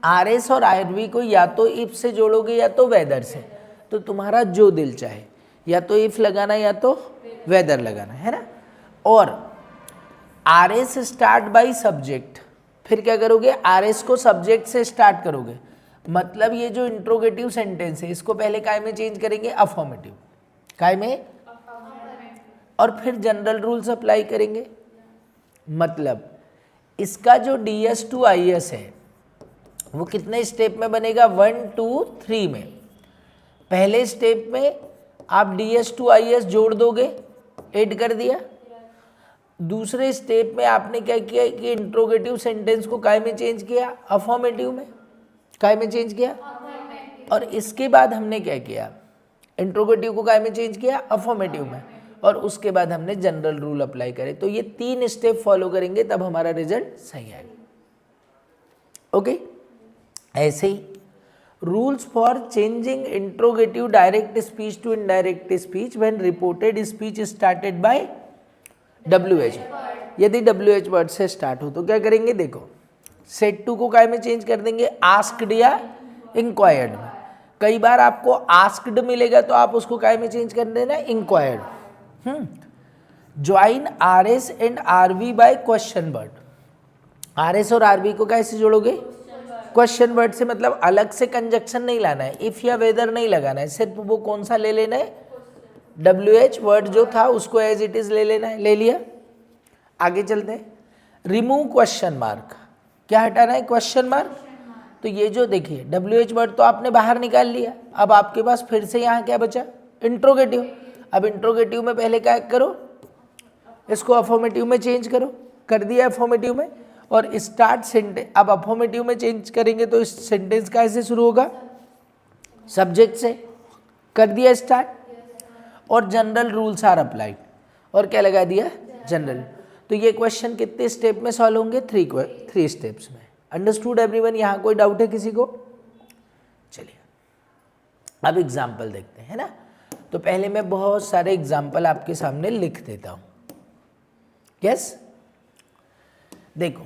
RS और IRV को या तो इफ से जोड़ोगे या तो वेदर से, तो तुम्हारा जो दिल चाहे, या तो इफ लगाना या तो वेदर लगाना है ना। और RS स्टार्ट बाय सब्जेक्ट, फिर क्या करोगे? RS को सब्जेक्ट से स्टार्ट करोगे। मतलब ये जो इंट्रोगेटिव सेंटेंस है, इसको पहले काय में चेंज करेंगे? अफर्मेटिव। काय में? और फिर जनरल रूल्स अप्लाई करेंगे। मतलब इसका जो DS to IS है वो कितने स्टेप में बनेगा? 1 2 3 में। पहले स्टेप में आप DS to IS जोड़ दोगे, ऐड कर दिया। दूसरे स्टेप में आपने क्या किया कि इंट्रोगेटिव सेंटेंस को काय में चेंज किया? अफर्मेटिव में। काय में चेंज किया? और इसके बाद हमने क्या किया? इंट्रोगेटिव को काय में चेंज किया? अफर्मेटिव में। और उसके बाद हमने जनरल रूल अप्लाई करे। तो ये 3 स्टेप फॉलो करेंगे तब हमारा रिजल्ट सही आएगा। ओके, ऐसे ही rules for changing interrogative direct speech to indirect speech when reported speech started by WH। यदि WH वर्ड से स्टार्ट हो तो क्या करेंगे? देखो, सेड टू को काय में चेंज कर देंगे? आस्क्ड या इंक्वायर्ड में। कई बार आपको आस्क्ड मिलेगा तो आप उसको काय में चेंज कर देना? Inquired. Join RS and RV by question word. RS और RV को कैसे जोड़ोगे? क्वेश्चन वर्ड से। मतलब अलग से कंजक्शन नहीं लाना है, इफ या वेदर नहीं लगाना है, सिर्फ वो कौन सा ले लेना है? WH वर्ड जो था उसको एज इट इज ले लेना है। ले लिया, आगे चलते हैं। Remove question mark. क्या हटाना है? Question mark. तो ये जो देखिए WH वर्ड तो आपने बाहर निकाल लिया, अब आपके पास फिर से यहाँ क्या बचा, इंट्रोगेटिव। अब इंट्रोगेटिव में पहले क्या करो, इसको अफर्मेटिव में चेंज करो, कर दिया अफर्मेटिव में, और स्टार्ट सेंटेंस। अब अफर्मेटिव में चेंज करेंगे तो इस सेंटेंस कैसे शुरू होगा, सब्जेक्ट से, कर दिया स्टार्ट, और जनरल रूल्स आर अप्लाइड, और क्या लगा दिया, जनरल। तो ये क्वेश्चन कितने स्टेप में सॉल्व होंगे, 3 स्टेप्स में। अंडरस्टूड एवरीवन, यहाँ कोई डाउट है किसी को? चलिए अब एग्जाम्पल देखते हैं ना। तो पहले मैं बहुत सारे एग्जाम्पल आपके सामने लिख देता हूँ। यस, देखो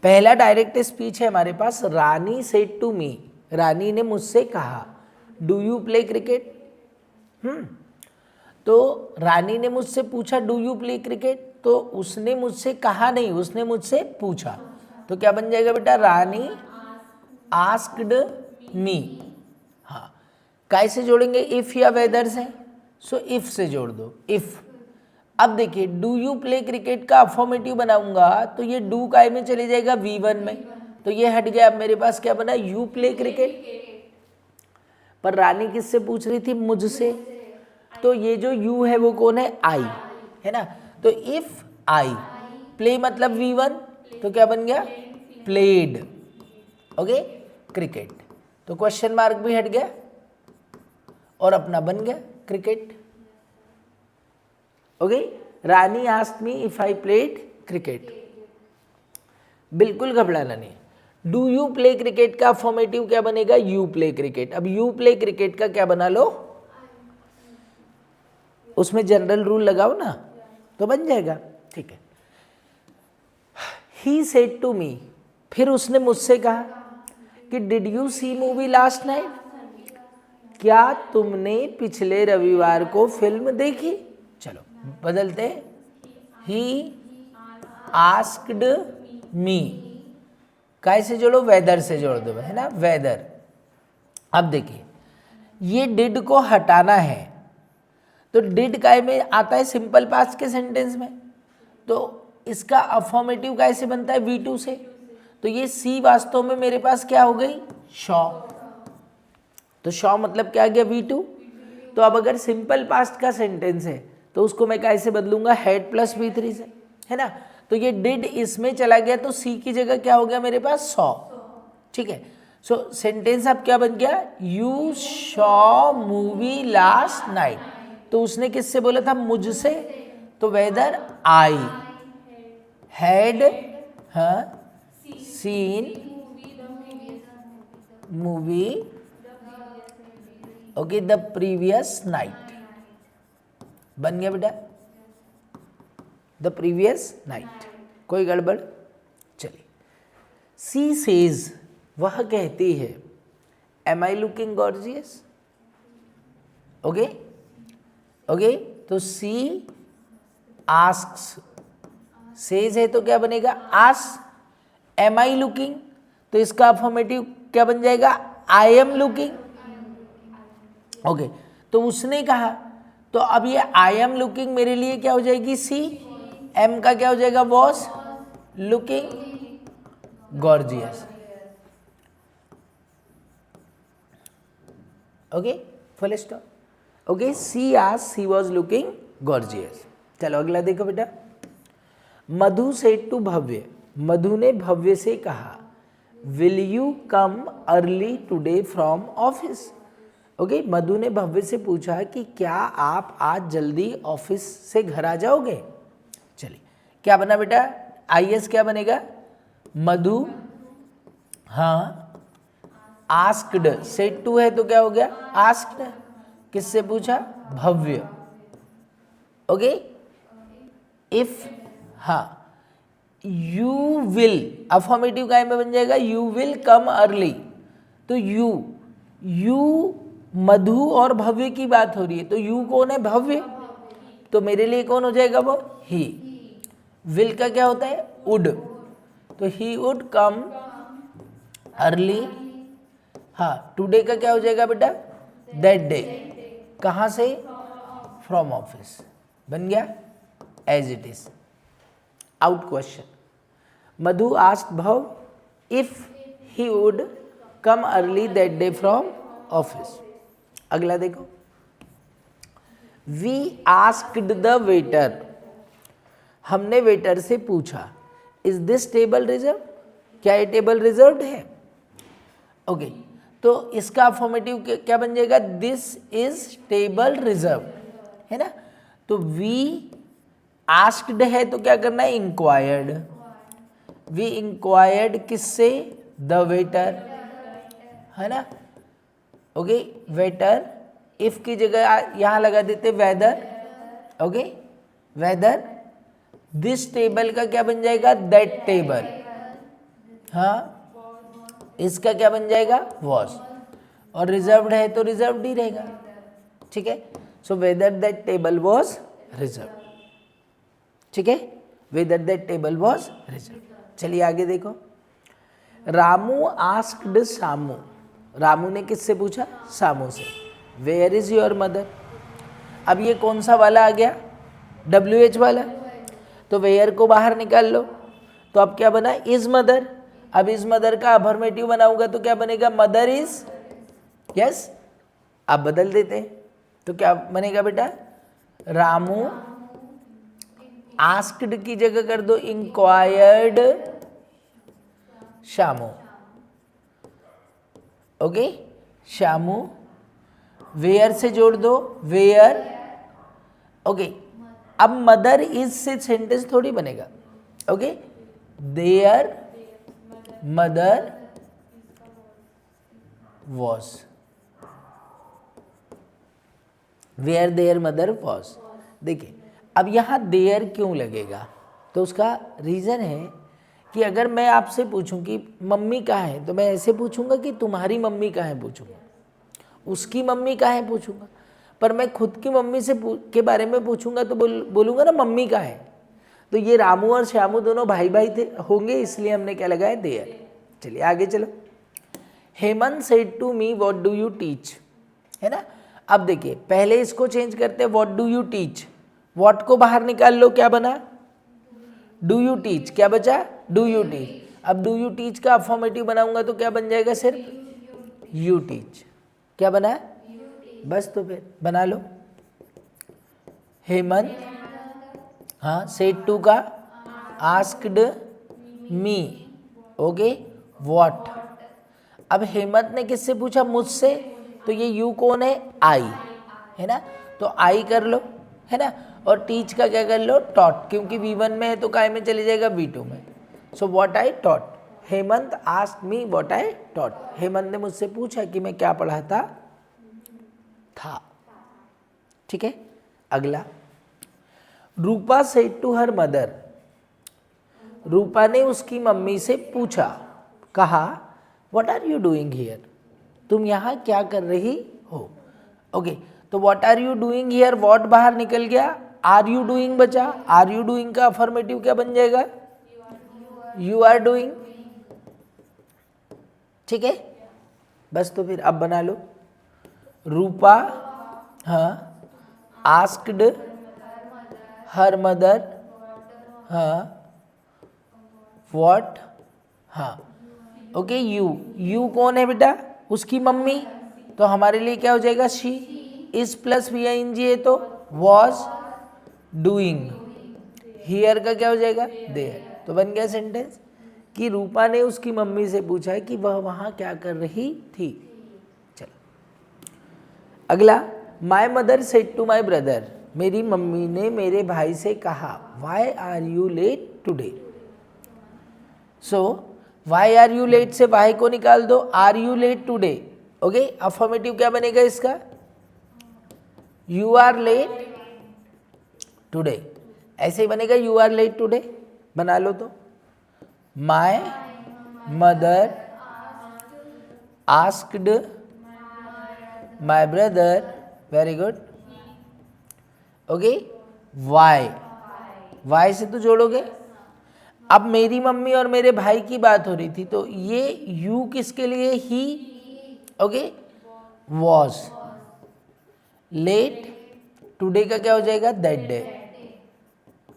पहला डायरेक्ट स्पीच है हमारे पास, रानी सेड टू मी, रानी ने मुझसे कहा, डू यू प्ले क्रिकेट। तो रानी ने मुझसे पूछा डू यू प्ले क्रिकेट, तो उसने मुझसे कहा नहीं, उसने मुझसे पूछा, तो क्या बन जाएगा बेटा, रानी आस्क्ड मी। हाँ, कैसे जोड़ेंगे, इफ या वेदर से, सो इफ से जोड़ दो, इफ। अब देखिए डू यू प्ले क्रिकेट का अफर्मेटिव बनाऊंगा तो ये डू काय में चले जाएगा, V1 में, तो ये हट गया। अब मेरे पास क्या बना, यू प्ले क्रिकेट। पर रानी किससे पूछ रही थी, मुझसे, तो ये जो यू है वो कौन है, आई है ना। तो इफ आई प्ले मतलब V1, तो क्या बन गया, प्लेड, ओके, क्रिकेट। तो क्वेश्चन मार्क भी हट गया और अपना बन गया cricket. Okay, Rani asked me if I played cricket. बिल्कुल घबराना नहीं। डू यू प्ले क्रिकेट का फॉर्मेटिव क्या बनेगा, यू प्ले क्रिकेट। अब यू प्ले क्रिकेट का क्या बना लो, उसमें जनरल रूल लगाओ ना, तो बन जाएगा, ठीक है। ही सेड टू मी, फिर उसने मुझसे कहा कि did you see movie last night, क्या तुमने पिछले रविवार को फिल्म देखी। चलो बदलते, ही आस्क्ड मी, कैसे जोड़ो, वेदर से जोड़ दो, है ना, वेदर। अब देखिए ये डिड को हटाना है, तो डिड काय में आता है, सिंपल पास्ट के सेंटेंस में, तो इसका अफर्मेटिव कैसे बनता है, V2 से। तो ये सी वास्तव में मेरे पास क्या हो गई, शॉ। तो शॉ मतलब क्या आ गया, V2। तो अब अगर सिंपल पास्ट का सेंटेंस है तो उसको मैं कैसे बदलूंगा, हैड प्लस V3 से, है ना। तो ये डिड इसमें चला गया, तो सी की जगह क्या हो गया मेरे पास, सॉ, ठीक है। सो सेंटेंस अब क्या बन गया, you Shaw movie last night. तो उसने किससे बोला था, मुझसे, तो whether I had seen movie, okay, the previous night. बन गया बेटा, द प्रीवियस नाइट, कोई गड़बड़। चलिए, सी सेज, वह कहती है, am I looking gorgeous, okay okay. तो सी आस्क्स, सेज है तो क्या बनेगा, आस। एम आई लुकिंग, तो इसका अफर्मेटिव क्या बन जाएगा, आई एम लुकिंग, ओके। तो उसने कहा, तो अब ये आई एम लुकिंग मेरे लिए क्या हो जाएगी, सी। एम का क्या हो जाएगा, was looking gorgeous, okay, full stop. Okay, she asked, she was looking gorgeous. चलो अगला देखो बेटा, मधु सेड टू भव्य, मधु ने भव्य से कहा, will you come early today from office. Okay, Madhu ने भव्य से पूछा कि क्या आप आज जल्दी ऑफिस से घर आ जाओगे। चलिए क्या बना बेटा, IS क्या बनेगा, मधु, हाँ, आस्क्ड, सेड टू है तो क्या हो गया, आस्क्ड, किससे पूछा, भव्य, ओके। इफ, हाँ, यू विल, अफर्मेटिव काय में बन जाएगा, यू विल कम अर्ली। तो यू मधु और भव्य की बात हो रही है, तो यू कौन है, भव्य, तो मेरे लिए कौन हो जाएगा वो, ही। विल का क्या होता है, वुड, तो ही वुड कम अर्ली, हाँ। टुडे का क्या हो जाएगा बेटा, दैट डे, कहाँ से, फ्रॉम ऑफिस, बन गया as it is. Out question, Madhu asked Bhav if he would come early that day from office. अगला देखो, वी आस्क्ड द वेटर, हमने वेटर से पूछा, इज दिस टेबल रिजर्व, क्या ये टेबल रिजर्व्ड है? ओके, तो इसका अफर्मेटिव क्या बन जाएगा? दिस इज टेबल रिजर्व, है ना। तो वी आस्क्ड है तो क्या करना है? इंक्वायर्ड। वी इंक्वायर्ड किससे? द वेटर, है ना। ओके, वेटर, इफ की जगह यहां लगा देते whether. Okay, whether this table का क्या बन जाएगा? That table. हाँ, इसका क्या बन जाएगा? वॉज। और रिजर्व्ड है तो रिजर्व्ड ही रहेगा, ठीक है। So whether that table was reserve, ठीक है, whether that table was reserve. चलिए आगे देखो, रामू आस्क्ड सामू, रामू ने किससे पूछा? सामू से। वेयर इज योर मदर, अब ये कौन सा वाला आ गया? WH वाला। तो वेयर को बाहर निकाल लो, तो अब क्या बना? Is mother. अब इज मदर का अफर्मेटिव बनाऊंगा तो क्या बनेगा? Mother is, yes. अब बदल देते हैं तो क्या बनेगा बेटा? रामू आस्क्ड की जगह कर दो inquired Shamu. Okay, Shamu, where से जोड़ दो वेयर। ओके, अब मदर इज से सेंटेंस थोड़ी बनेगा। Okay, their mother was, where their mother was. देखिए, अब यहाँ देयर क्यों लगेगा? तो उसका रीज़न है कि अगर मैं आपसे पूछूं कि मम्मी कहाँ है, तो मैं ऐसे पूछूंगा कि तुम्हारी मम्मी कहाँ है पूछूंगा, उसकी मम्मी कहाँ है पूछूंगा। पर मैं खुद की मम्मी से के बारे में पूछूंगा तो बोलूँगा ना मम्मी कहाँ है। तो ये रामू और श्यामू दोनों भाई भाई थे होंगे, इसलिए हमने क्या लगाया? देयर। चलिए आगे चलो, Hemant said to me what do you teach, है ना। अब देखिए, पहले इसको चेंज करते हैं, what do you teach. What को बाहर निकाल लो, क्या बना? Do you teach. क्या बचा? Do you teach. अब डू यू टीच का अफर्मेटिव बनाऊंगा तो क्या बन जाएगा? सिर्फ यू टीच। क्या बना? बस, तो फिर बना लो, हेमंत, हाँ, सेड टू का आस्क्ड मी, ओके, व्हाट। अब हेमंत ने किससे पूछा? मुझसे, तो ये यू कौन है? आई, है ना। तो आई कर लो, है ना। और टीच का क्या कर लो? टॉट, क्योंकि V1 में है तो काय में चले जाएगा? V2 में। So what I taught, Hemant asked me what I taught, Hemant ने मुझसे पूछा कि मैं क्या पढ़ाता था, ठीक है। अगला, Rupa said to her mother, Rupa ने उसकी मम्मी से पूछा, कहा, what are you doing here, तुम यहाँ क्या कर रही हो। ओके, तो what are you doing here, what बाहर निकल गया, आर यू डूइंग बचा। आर यू डूइंग का अफर्मेटिव क्या बन जाएगा? यू आर डूइंग, ठीक है। बस, तो फिर अब बना लो, रूपा, हाँ, आस्क्ड हर मदर, हाँ, व्हाट, हाँ, ओके, यू कौन है बेटा? उसकी मम्मी। तो हमारे लिए क्या हो जाएगा? शी। इज प्लस VING है तो वॉज डूइंग। हियर का क्या हो जाएगा? देयर। तो बन गया सेंटेंस कि रूपा ने उसकी मम्मी से पूछा कि वह वहाँ क्या कर रही थी। चलो अगला, my mother said to my brother, मेरी मम्मी ने मेरे भाई से कहा, why are you late today. So why are you late से वाई को निकाल दो, are you late today. Okay, affirmative क्या बनेगा इसका? You are late today. ऐसे ही बनेगा, यू आर लेट टूडे। बना लो तो, my mother asked my brother, very good. Okay, why, why से तो जोड़ोगे। अब मेरी मम्मी और मेरे भाई की बात हो रही थी, तो ये यू किसके लिए? ही, ओके, वॉज लेट, टुडे का क्या हो जाएगा? That day.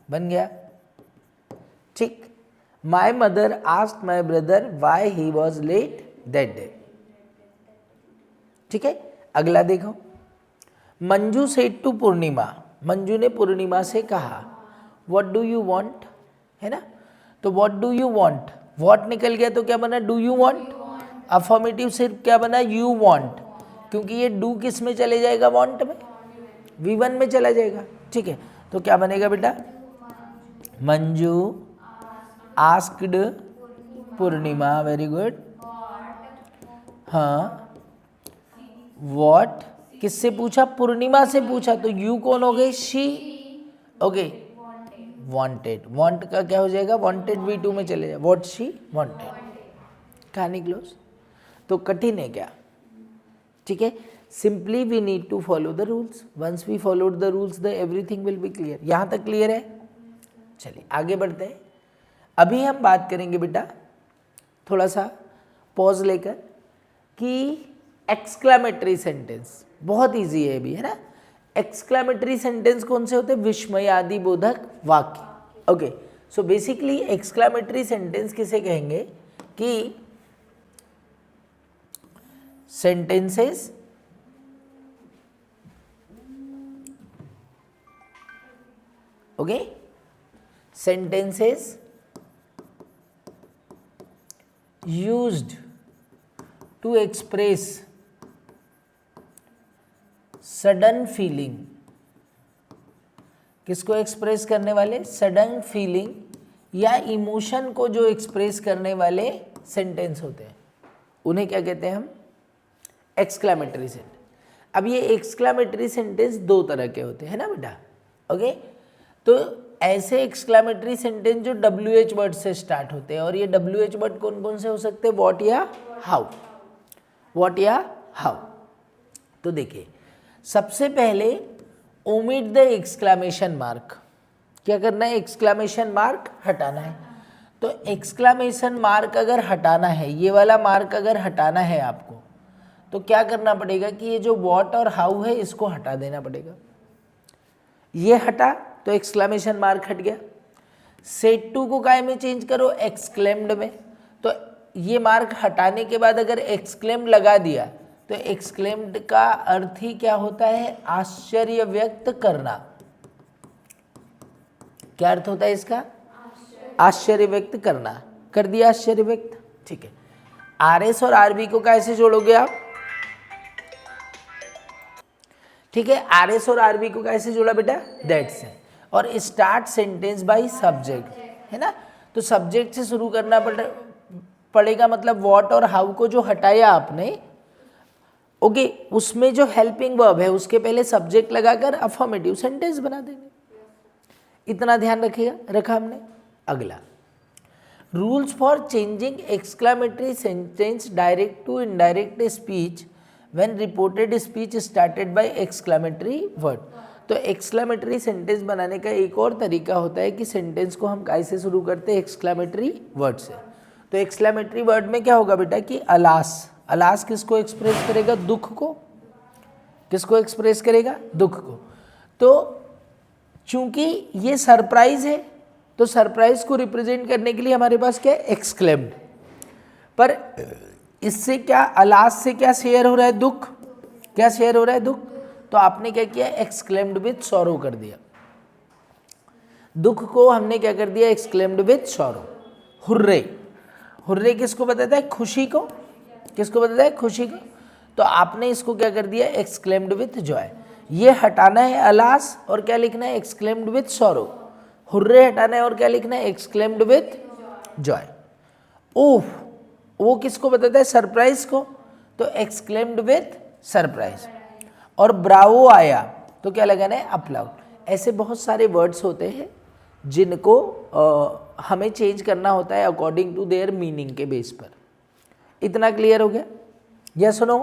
बन गया, ठीक। माई mother asked my brother why he was let that day. ठीक है, अगला देखो, मंजू सेड टू पूर्णिमा, मंजू ने पूर्णिमा से कहा व्हाट डू यू वांट, है ना। तो what do you want, what निकल गया तो क्या बना डू यू वांट, अफर्मेटिव सिर्फ क्या बना यू वांट, क्योंकि ये डू किस में चले जाएगा वांट में, V1 में चला जाएगा। ठीक है, तो क्या बनेगा बेटा, मंजू आस्क्ड पूर्णिमा, वेरी गुड, हाँ व्हाट किससे पूछा, पूर्णिमा से पूछा, तो यू कौन हो गई, शी, ओके, वांटेड, वांट का क्या हो जाएगा, वांटेड V2 में चले जाए, व्हाट शी वांटेड, कहानी क्लोज। तो कठिन है क्या, ठीक है, simply we need to follow the rules, once we followed the rules the everything will be clear. यहाँ तक क्लियर है, चलिए आगे बढ़ते हैं। अभी हम बात करेंगे बेटा थोड़ा सा पॉज लेकर कि एक्सक्लामेटरी सेंटेंस, बहुत इजी है अभी, है ना। एक्सक्लामेटरी सेंटेंस कौन से होते हैं, विस्मयादि बोधक वाक्य। Okay, so basically exclamatory sentence किसे कहेंगे कि sentences okay, sentences used to express sudden feeling, किसको एक्सप्रेस करने वाले, सडन फीलिंग या इमोशन को जो एक्सप्रेस करने वाले सेंटेंस होते हैं, उन्हें क्या कहते हैं हम, एक्सक्लामेटरी सेंटेंस। अब ये एक्सक्लामेटरी सेंटेंस दो तरह के होते हैं ना बेटा, ओके। तो ऐसे एक्सक्लामेटरी सेंटेंस जो WH वर्ड से स्टार्ट होते हैं, और ये WH वर्ड कौन कौन से हो सकते हैं, व्हाट या हाउ, व्हाट या हाउ। तो देखिए सबसे पहले ओमिट द एक्सक्लामेशन मार्क, क्या करना है, एक्सक्लामेशन मार्क हटाना है। तो एक्सक्लामेशन मार्क अगर हटाना है, ये वाला मार्क अगर हटाना है आपको, तो क्या करना पड़ेगा कि ये जो व्हाट और हाउ है इसको हटा देना पड़ेगा। ये हटा तो एक्सक्लामेशन मार्क हट गया। सेड टू को काय में चेंज करो, एक्सक्लेम्ड में। तो ये मार्क हटाने के बाद अगर एक्सक्लेम्ड लगा दिया तो एक्सक्लेम्ड का अर्थ ही क्या होता है, आश्चर्य व्यक्त करना। क्या अर्थ होता है इसका, आश्चर्य व्यक्त करना, कर दिया आश्चर्य व्यक्त। ठीक है, RS और RB को कैसे जोड़ोगे आप, ठीक है, RS और RB को कैसे जोड़ा बेटा, दैट से, और स्टार्ट सेंटेंस बाय सब्जेक्ट, है ना। तो सब्जेक्ट से शुरू करना पड़ेगा, मतलब व्हाट और हाउ को जो हटाया आपने, ओके, उसमें जो हेल्पिंग वर्ब है उसके पहले सब्जेक्ट लगाकर अफर्मेटिव सेंटेंस बना देंगे। इतना ध्यान रखिएगा, रखा हमने। अगला, rules for changing exclamatory sentence direct to indirect speech when reported speech started by exclamatory word. तो एक्सक्लामेटरी सेंटेंस बनाने का एक और तरीका होता है कि सेंटेंस को हम कैसे शुरू करते हैं, एक्सक्लामेटरी वर्ड से। तो एक्सक्लामेटरी वर्ड में क्या होगा बेटा कि अलास, अलास किसको एक्सप्रेस करेगा, दुख को, किसको एक्सप्रेस करेगा, दुख को। तो चूंकि ये सरप्राइज है, तो सरप्राइज को रिप्रेजेंट करने के लिए हमारे पास क्या है, एक्सक्लेम्ड। पर इससे क्या, अलास से क्या शेयर हो रहा है, दुख, क्या शेयर हो रहा है, दुख। तो आपने क्या किया, एक्सक्लेम्ड विथ सॉरो कर दिया, दुख को हमने क्या कर दिया, exclaimed with sorrow. Hurray, hurray किसको बताता है, खुशी को, किसको बताता है, खुशी को। तो आपने इसको क्या कर दिया, एक्सक्लेम्ड विथ जॉय। ये हटाना है अलास और क्या लिखना है, एक्सक्लेम्ड विथ सॉरो। हुर्रे हटाना है और क्या लिखना है, एक्सक्लेम्ड विथ जॉय। ओह, वो किसको बताता है, सरप्राइज को, तो एक्सक्लेम्ड विथ सरप्राइज। और ब्रावो आया तो क्या लगाना है, अपलाउड। ऐसे बहुत सारे वर्ड्स होते हैं जिनको हमें चेंज करना होता है अकॉर्डिंग टू देयर मीनिंग के बेस पर। इतना क्लियर हो गया, यस नो।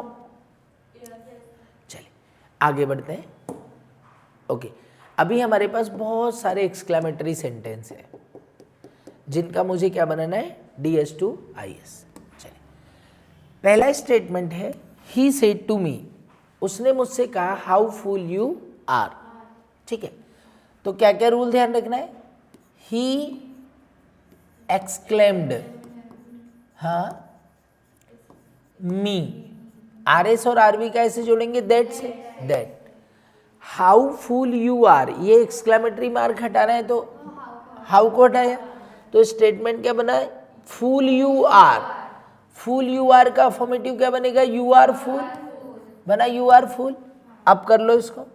चलिए आगे बढ़ते हैं। ओके, अभी हमारे पास बहुत सारे एक्सक्लामेटरी सेंटेंस है जिनका मुझे क्या बनाना है, DS to IS। चलिए, पहला स्टेटमेंट है, ही सेड टू मी, उसने मुझसे कहा हाउ फुल यू आर। ठीक है, तो क्या क्या रूल ध्यान रखना है, ही एक्सक्लेम्ड, हाँ, मी, आर एस और आर बी का ऐसे जोड़ेंगे दैट से, that. How fool you are, ये एक्सक्लेमेटरी मार्क हटाना है तो हाउ को हटाया, तो स्टेटमेंट क्या बना है, fool you are. Fool you are का अफर्मेटिव क्या बनेगा, यू आर फूल बना, यू आर फूल। अब कर लो इसको,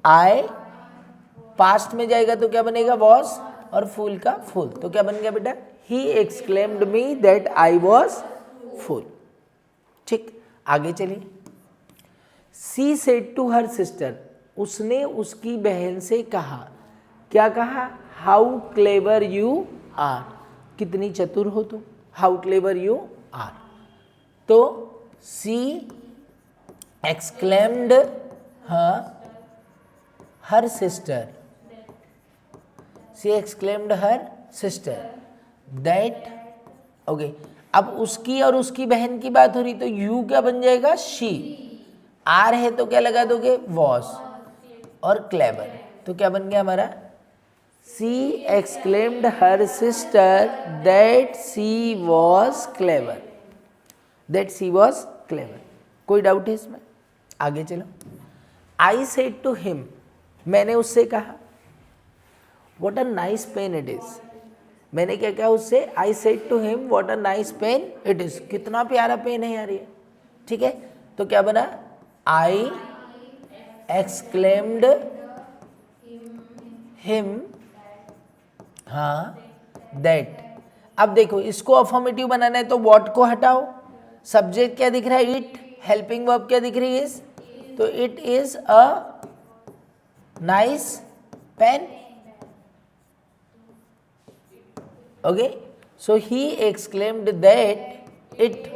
आई पास्ट में जाएगा तो क्या बनेगा, वॉज, और फूल का फूल, तो क्या बन गया बेटा, he exclaimed me that I was fool. ठीक, आगे चलिए। She said to her sister, उसने उसकी बहन से कहा, क्या कहा, हाउ क्लेवर यू आर, कितनी चतुर हो तुम, हाउ क्लेवर यू आर। तो she exclaimed her sister, she exclaimed her sister that, okay. अब उसकी और उसकी बहन की बात हो रही तो यू क्या बन जाएगा, शी, आर है तो क्या लगा दोगे, वॉज, और क्लेवर, तो क्या बन गया हमारा, she exclaimed her sister that she was clever, that she was clever. कोई डाउट है इसमें? आगे चलो। आई सेड टू हिम, मैंने उससे कहा, what a nice pen it is, मैंने क्या कहा उससे, I said to him what a nice pen it is, कितना प्यारा पेन है यार ये, ठीक है। तो क्या बना, आई एक्सक्लेम्ड हिम, हाँ, दैट। अब देखो इसको अफर्मेटिव बनाना है तो व्हाट को हटाओ, सब्जेक्ट क्या दिख रहा है, इट, हेल्पिंग वर्ब क्या दिख रही है, इज, तो it is a nice pen, okay, so he exclaimed that it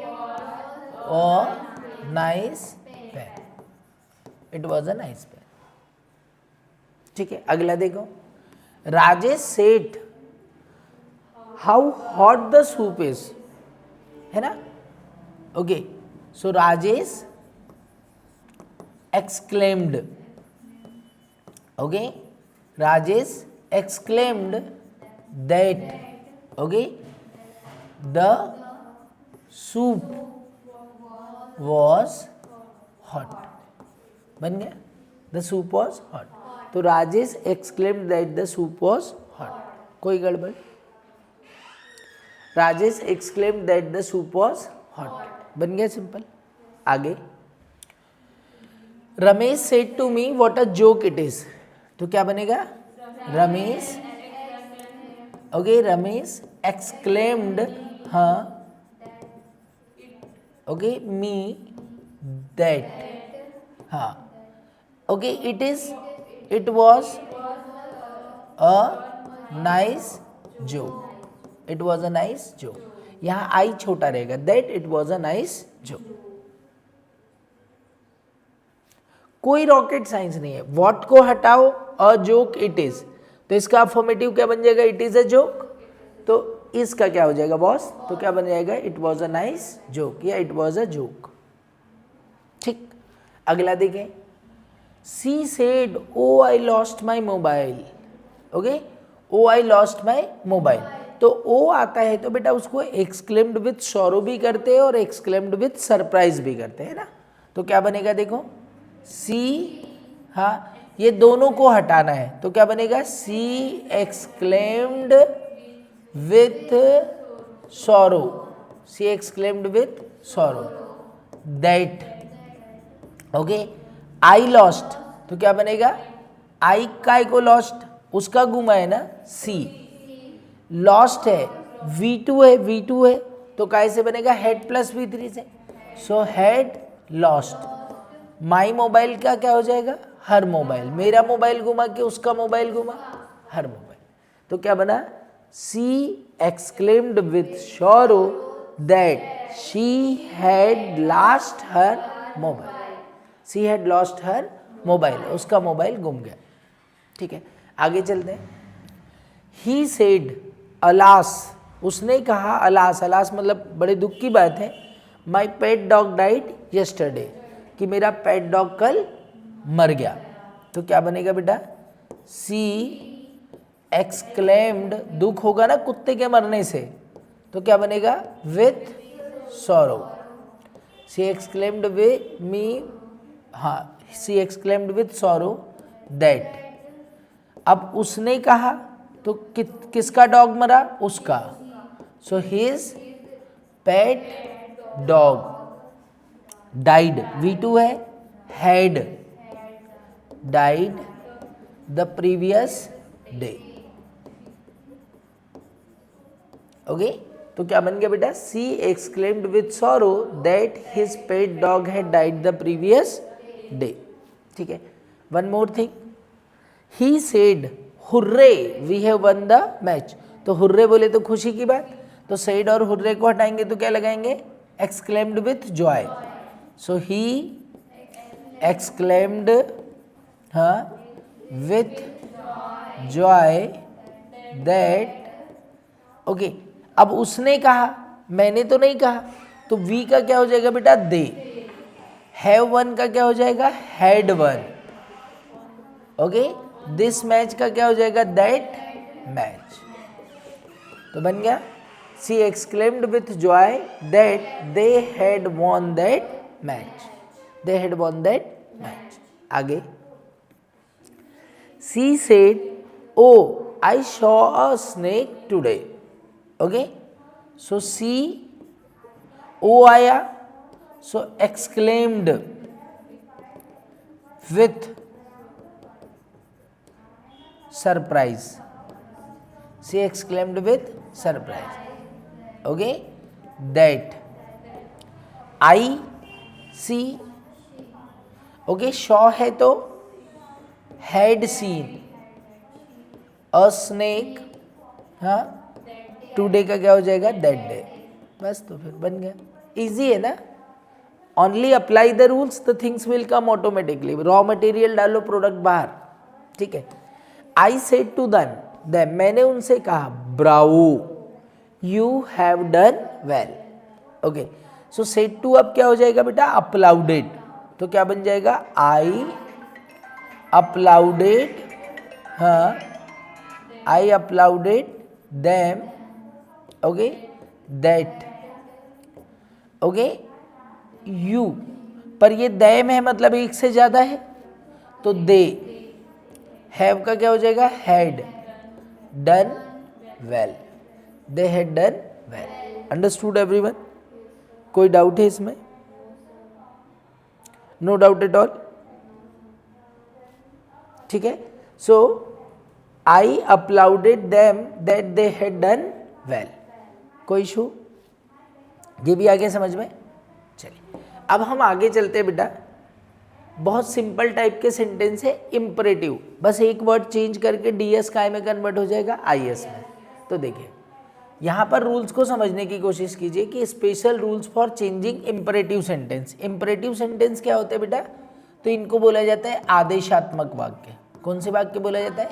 was nice pen, it was a nice pen। ठीक है, अगला देखो, राजेश सेठ how hot the soup is, है ना, okay, so Rajesh exclaimed, okay, Rajesh exclaimed that, okay, the soup was hot, बन गया, the soup was hot, तो Rajesh exclaimed that the soup was hot, कोई गड़बड़, Rajesh exclaimed that the soup was hot, बन गया simple. आगे, Ramesh said to me what a joke it is, तो क्या बनेगा, रमेश, ओके, रमेश एक्सक्लेम्ड, हाँ, ओके, मी दैट, हाँ, okay, it is, it was a nice joke, it was a nice joke, यहाँ आई छोटा रहेगा, that it was a nice joke. कोई rocket science नहीं है, व्हाट को हटाओ, अ जोक इट इज, तो इसका अफर्मेटिव क्या बन जाएगा, इट इज अ जोक, तो इसका क्या हो जाएगा, बॉस, तो क्या बन जाएगा, it was a nice joke या इट वॉज अ जोक। ठीक, अगला देखें, she said O I lost my mobile, okay, O I lost my mobile, तो ओ आता है तो बेटा उसको एक्सक्लेम्ड विथ सॉरो भी करते हैं और एक्सक्लेम्ड विथ सरप्राइज भी करते हैं ना, तो क्या बनेगा देखो, सी, हाँ, ये दोनों को हटाना है तो क्या बनेगा, she exclaimed with sorrow, she exclaimed with sorrow that, okay, I lost, तो क्या बनेगा, आई काय को लॉस्ट, उसका गुमा है ना, सी, लॉस्ट है, V2 है, V2 है तो काय से बनेगा, हेड प्लस V3 से, so head lost, my mobile का क्या हो जाएगा, हर मोबाइल, मेरा मोबाइल घुमा के उसका मोबाइल घुमा, हर मोबाइल, तो क्या बना, she exclaimed with sorrow that she had lost her mobile, she had lost her mobile, उसका मोबाइल गुम गया। ठीक है, आगे चलते हैं। ही सेड, अलास, उसने कहा, अलास, अलास मतलब बड़े दुख की बात है, माई पेट डॉग डाइड यस्टरडे, कि मेरा पेट डॉग कल मर गया, तो क्या बनेगा बेटा, सी एक्सक्लेम्ड, दुख होगा ना कुत्ते के मरने से, तो क्या बनेगा? With sorrow. She exclaimed with me, हाँ, she exclaimed with sorrow that. अब उसने कहा तो किसका डॉग मरा? उसका। So his pet dog died, V2 है, had died the previous day. Okay, तो क्या बन गया बेटा? She exclaimed with sorrow that his pet dog had died the previous day. ठीक है, one more thing, he said hurray we have won the match. तो hurray बोले तो खुशी की बात, तो सेड और हुर्रे को हटाएंगे तो क्या लगाएंगे? Exclaimed with Joy. So he exclaimed, हाँ, विथ जॉय दैट। ओके, अब उसने कहा, मैंने तो नहीं कहा, तो वी का क्या हो जाएगा बेटा? दे। हैव वन का क्या हो जाएगा? Had won. Okay, this match का क्या हो जाएगा? That match. तो बन गया she exclaimed with joy that they had won that match, they had won that match. आगे, she said O I saw a snake today. Okay, so she, O आया, so exclaimed with surprise, she exclaimed with surprise. Okay, that I see. Okay, शॉ है तो had seen a snake, हाँ, today का क्या हो जाएगा? That day. बस, तो फिर बन गया। इजी है ना? Only apply the rules, the things will come automatically. Raw material डालो, प्रोडक्ट बाहर। ठीक है, आई सेड टू देम, मैंने उनसे कहा, bravo you have done well. Okay, so said to अब क्या हो जाएगा बेटा? अपलाउडेड। तो क्या बन जाएगा? आई अपलाउडेड, हाँ, I applauded them. Okay, that. Okay, you, पर ये देम है मतलब एक से ज्यादा है, तो दे। हैव का क्या हो जाएगा? Had done well, they had done well. Understood everyone? कोई डाउट है इसमें? No doubt at all? ठीक है, so I applauded them that they had done well. कोई इशू? ये भी आगे समझ में? चलिए, अब हम आगे चलते हैं बेटा। बहुत सिंपल टाइप के सेंटेंस है, इंपरेटिव, बस एक वर्ड चेंज करके डीएस काय में कन्वर्ट हो जाएगा? आईएस में। तो देखिए, यहाँ पर रूल्स को समझने की कोशिश कीजिए कि special rules for changing imperative sentence. Imperative sentence क्या होते हैं बेटा? तो इनको बोला जाता है आदेशात्मक वाक्य। कौन से वाक्य बोला जाता है?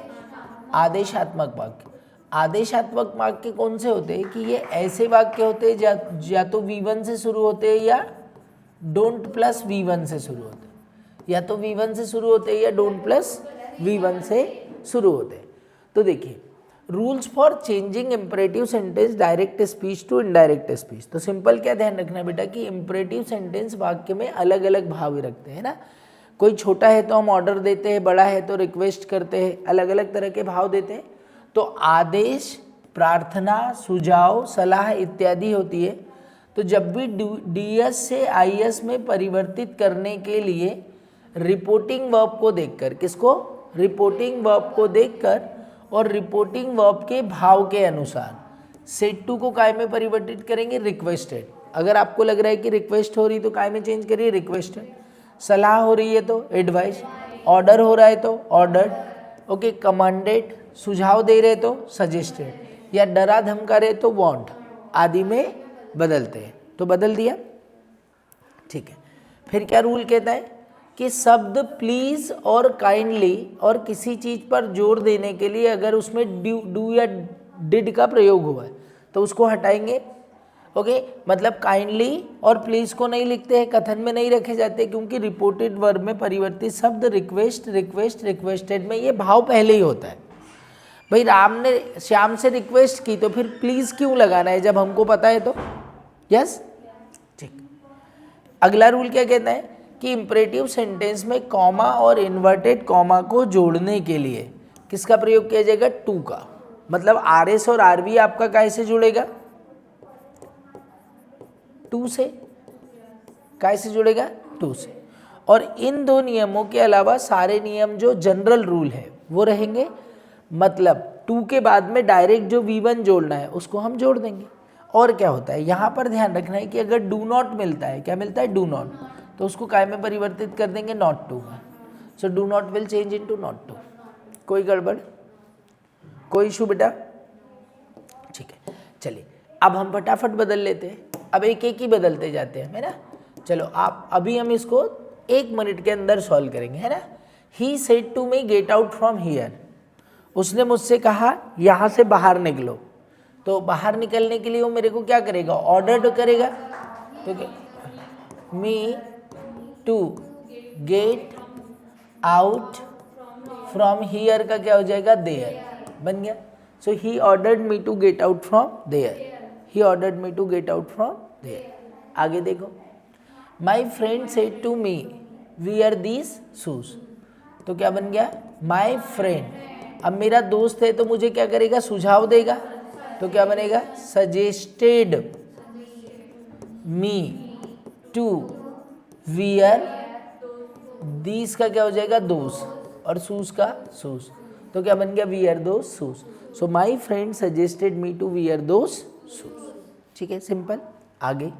आदेशात्मक वाक्य। आदेशात्मक वाक्य कौन से होते हैं कि ये ऐसे वाक्य होते हैं या तो V1 से शुरू होते हैं या डोंट प्लस V1 से शुरू होते हैं, या तो V1 से शुरू होते हैं या डोंट प्लस V1 से शुरू होते हैं। तो देखिए, rules for changing imperative sentence direct speech to indirect speech. तो सिंपल क्या ध्यान रखना बेटा कि इंपरेटिव सेंटेंस वाक्य में अलग अलग भाव रखते हैं ना। कोई छोटा है तो हम ऑर्डर देते हैं, बड़ा है तो रिक्वेस्ट करते हैं, अलग अलग तरह के भाव देते हैं। तो आदेश, प्रार्थना, सुझाव, सलाह इत्यादि होती है। तो जब भी डीएस से आईएस में परिवर्तित करने के लिए रिपोर्टिंग वर्ब को देखकर, किसको? रिपोर्टिंग वर्ब को देखकर और रिपोर्टिंग वर्ब के भाव के अनुसार सेड टू को काय में परिवर्तित करेंगे? रिक्वेस्टेड। अगर आपको लग रहा है कि रिक्वेस्ट हो रही तो काय में चेंज करिए? रिक्वेस्टेड। सलाह हो रही है तो एडवाइस, ऑर्डर हो रहा है तो ऑर्डर्ड, ओके, कमांडेड, सुझाव दे रहे तो सजेस्टेड, या डरा धमका रहे तो वांट आदि में बदलते हैं। तो बदल दिया, ठीक है। फिर क्या रूल कहता है कि शब्द प्लीज और काइंडली और किसी चीज़ पर जोर देने के लिए अगर उसमें डू या डिड का प्रयोग हुआ है तो उसको हटाएंगे। ओके, मतलब काइंडली और प्लीज को नहीं लिखते हैं, कथन में नहीं रखे जाते, क्योंकि रिपोर्टेड वर्ब में परिवर्तित शब्द रिक्वेस्ट, रिक्वेस्ट, रिक्वेस्टेड में ये भाव पहले ही होता है। भाई राम ने श्याम से रिक्वेस्ट की तो फिर प्लीज क्यों लगाना है जब हमको पता है तो? यस, ठीक। अगला रूल क्या कहता है कि इंपरेटिव सेंटेंस में कॉमा और इन्वर्टेड कॉमा को जोड़ने के लिए किसका प्रयोग किया जाएगा? टू का। मतलब आर एस और आर बी आपका काहे से जुड़ेगा? टू से। काहे से जुड़ेगा? टू से। और इन दो नियमों के अलावा सारे नियम जो जनरल रूल है वो रहेंगे। मतलब टू के बाद में डायरेक्ट जो V1 जोड़ना है उसको हम जोड़ देंगे। और क्या होता है यहाँ पर ध्यान रखना है कि अगर डू नॉट मिलता है, क्या मिलता है? डू नॉट, तो उसको काय में परिवर्तित कर देंगे? नॉट टू में। So do not will change into not to. कोई गड़बड़, कोई इशू बेटा? ठीक है, चलिए अब हम फटाफट बदल लेते हैं। अब एक एक ही बदलते जाते हैं, है ना। चलो आप अभी हम इसको 1 मिनट के अंदर सॉल्व करेंगे, है ना। He said to me get out from here. उसने मुझसे कहा यहाँ से बाहर निकलो। तो बाहर निकलने के लिए वो मेरे को क्या करेगा? ऑर्डर करेगा। तो me to get out from here का क्या हो जाएगा? देयर। बन गया। So he ordered me to get out from there. He ordered me to get out from there. आगे देखो, my friend said to me wear these shoes. तो क्या बन गया? My friend. अब मेरा दोस्त है तो मुझे क्या करेगा? सुझाव देगा। तो क्या बनेगा? Suggested me to wear these का क्या हो जाएगा? दोज। और शूज का शूज। तो क्या बन गया? Wear those shoes. So my friend suggested me to wear those shoes. ठीक है, सिंपल। आगे,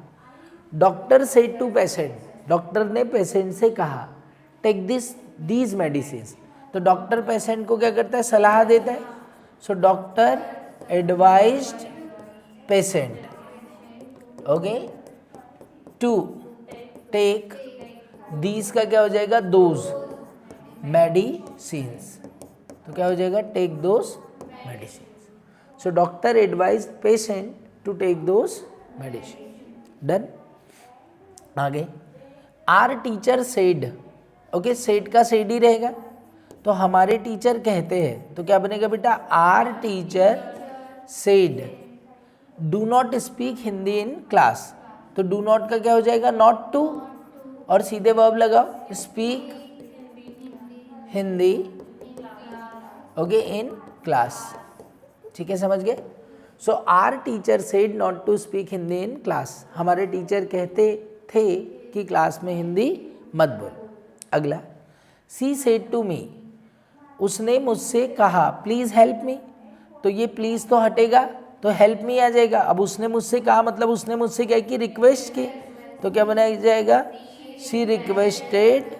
doctor said to patient. Doctor ने पेशेंट से कहा टेक दीज मेडिसिन। तो डॉक्टर पेशेंट को क्या करता है? सलाह देता है। So doctor advised patient okay to take these का क्या हो जाएगा? Those medicines. तो क्या हो जाएगा? Take those medicines. So doctor advised patient to take those medicine. Done. आगे, our teacher said. Okay, said का सेड ही रहेगा। तो हमारे टीचर कहते हैं, तो क्या बनेगा बेटा? Our teacher said do not speak Hindi in class. तो डू नॉट का क्या हो जाएगा? Not to. और सीधे वर्ब लगाओ, speak Hindi okay in class. ठीक है, समझ गए। So our teacher said not to speak Hindi in class. हमारे टीचर कहते थे कि क्लास में हिंदी मत बोल। अगला, सी सेड टू मी। उसने मुझसे कहा प्लीज़ हेल्प मी। तो ये प्लीज़ तो हटेगा तो हेल्प मी आ जाएगा। अब उसने मुझसे कहा मतलब उसने मुझसे क्या की? रिक्वेस्ट की। तो क्या बनाया जाएगा? She requested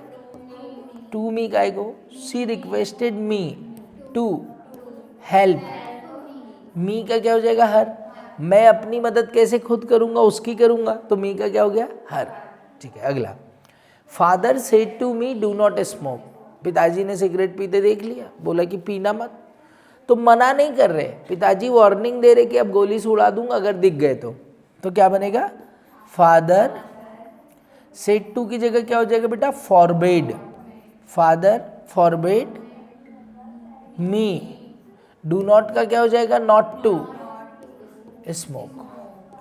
to me. काय को? She requested me to help me का क्या हो जाएगा? हर। मैं अपनी मदद कैसे खुद करूँगा? उसकी करूँगा। तो मी का क्या हो गया? हर। ठीक है, अगला, father said to me do not smoke. पिताजी ने सिगरेट पीते देख लिया, बोला कि पीना मत। तो मना नहीं कर रहे, पिताजी वार्निंग दे रहे कि अब गोली से उड़ा दूंगा अगर दिख गए तो क्या बनेगा? फादर सेड टू की जगह क्या हो जाएगा बेटा? Forbade. Father forbade me. Do not का क्या हो जाएगा? Not to smoke.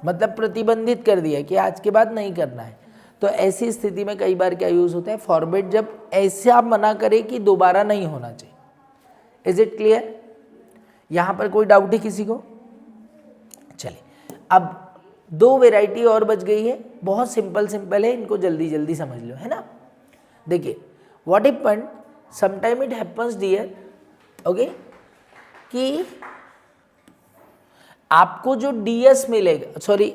मतलब प्रतिबंधित कर दिया कि आज के बाद नहीं करना है। तो ऐसी स्थिति में कई बार क्या यूज होता है? फॉरबिड, जब ऐसे आप मना करें कि दोबारा नहीं होना चाहिए। Is it clear? यहां पर कोई डाउट है किसी को? चलिए, अब 2 वेराइटी और बच गई है, बहुत सिंपल है, इनको जल्दी जल्दी समझ लो, है ना। देखिए, what happened, sometime it happens dear okay, कि आपको जो डीएस मिलेगा, सॉरी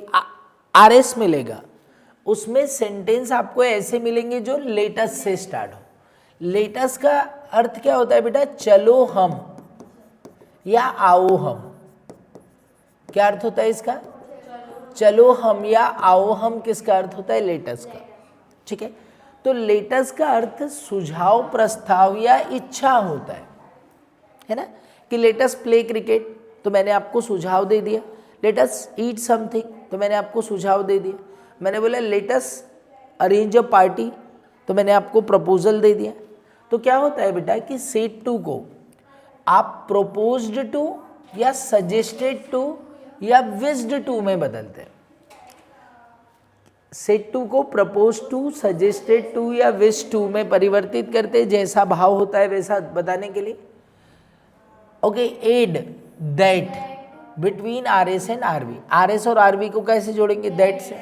आरएस मिलेगा, उसमें सेंटेंस आपको ऐसे मिलेंगे जो लेटस से स्टार्ट हो। लेटस का अर्थ क्या होता है बेटा? चलो हम या आओ हम। क्या अर्थ होता है इसका? चलो हम या आओ हम। किसका अर्थ होता है? लेटस का। ठीक है, तो लेटस का अर्थ सुझाव, प्रस्ताव या इच्छा होता है ना। कि लेटस प्ले क्रिकेट, तो मैंने आपको सुझाव दे दिया। लेटस ईट समथिंग, तो मैंने आपको सुझाव दे दिया। मैंने बोला लेटस अरेंज अ पार्टी, तो मैंने आपको प्रपोजल दे दिया। तो क्या होता है बेटा कि सेड टू को आप प्रोपोज्ड टू या सजेस्टेड टू या विस्ड टू में बदलते हैं। सेड टू को प्रपोज टू, सजेस्टेड टू या विश टू में परिवर्तित करते हैं, जैसा भाव होता है वैसा बताने के लिए। Okay, add that between R S and R V. R S और आर वी को कैसे जोड़ेंगे? दैट से।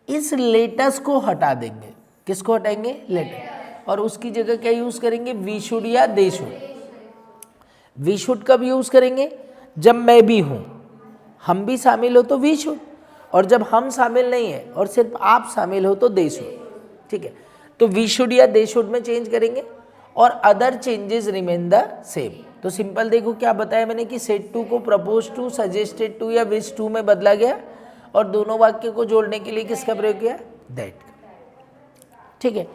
इस लेटस को हटा देंगे। किसको हटाएंगे? लेटर। और उसकी जगह क्या यूज करेंगे? वी शुड या दे शुड। वी शुड कब यूज करेंगे? जब मैं भी हूं, हम भी शामिल हो तो वी शुड, और जब हम शामिल नहीं है और सिर्फ आप शामिल हो तो दे शुड। ठीक है, तो वी शुड या दे शुड में चेंज करेंगे और other changes remain the same. तो सिंपल देखो क्या बताया मैंने कि सेड टू को प्रपोज टू, सजेस्टेड टू या विश टू में बदला गया, और दोनों वाक्य को जोड़ने के लिए किसका प्रयोग किया? दैट। ठीक है,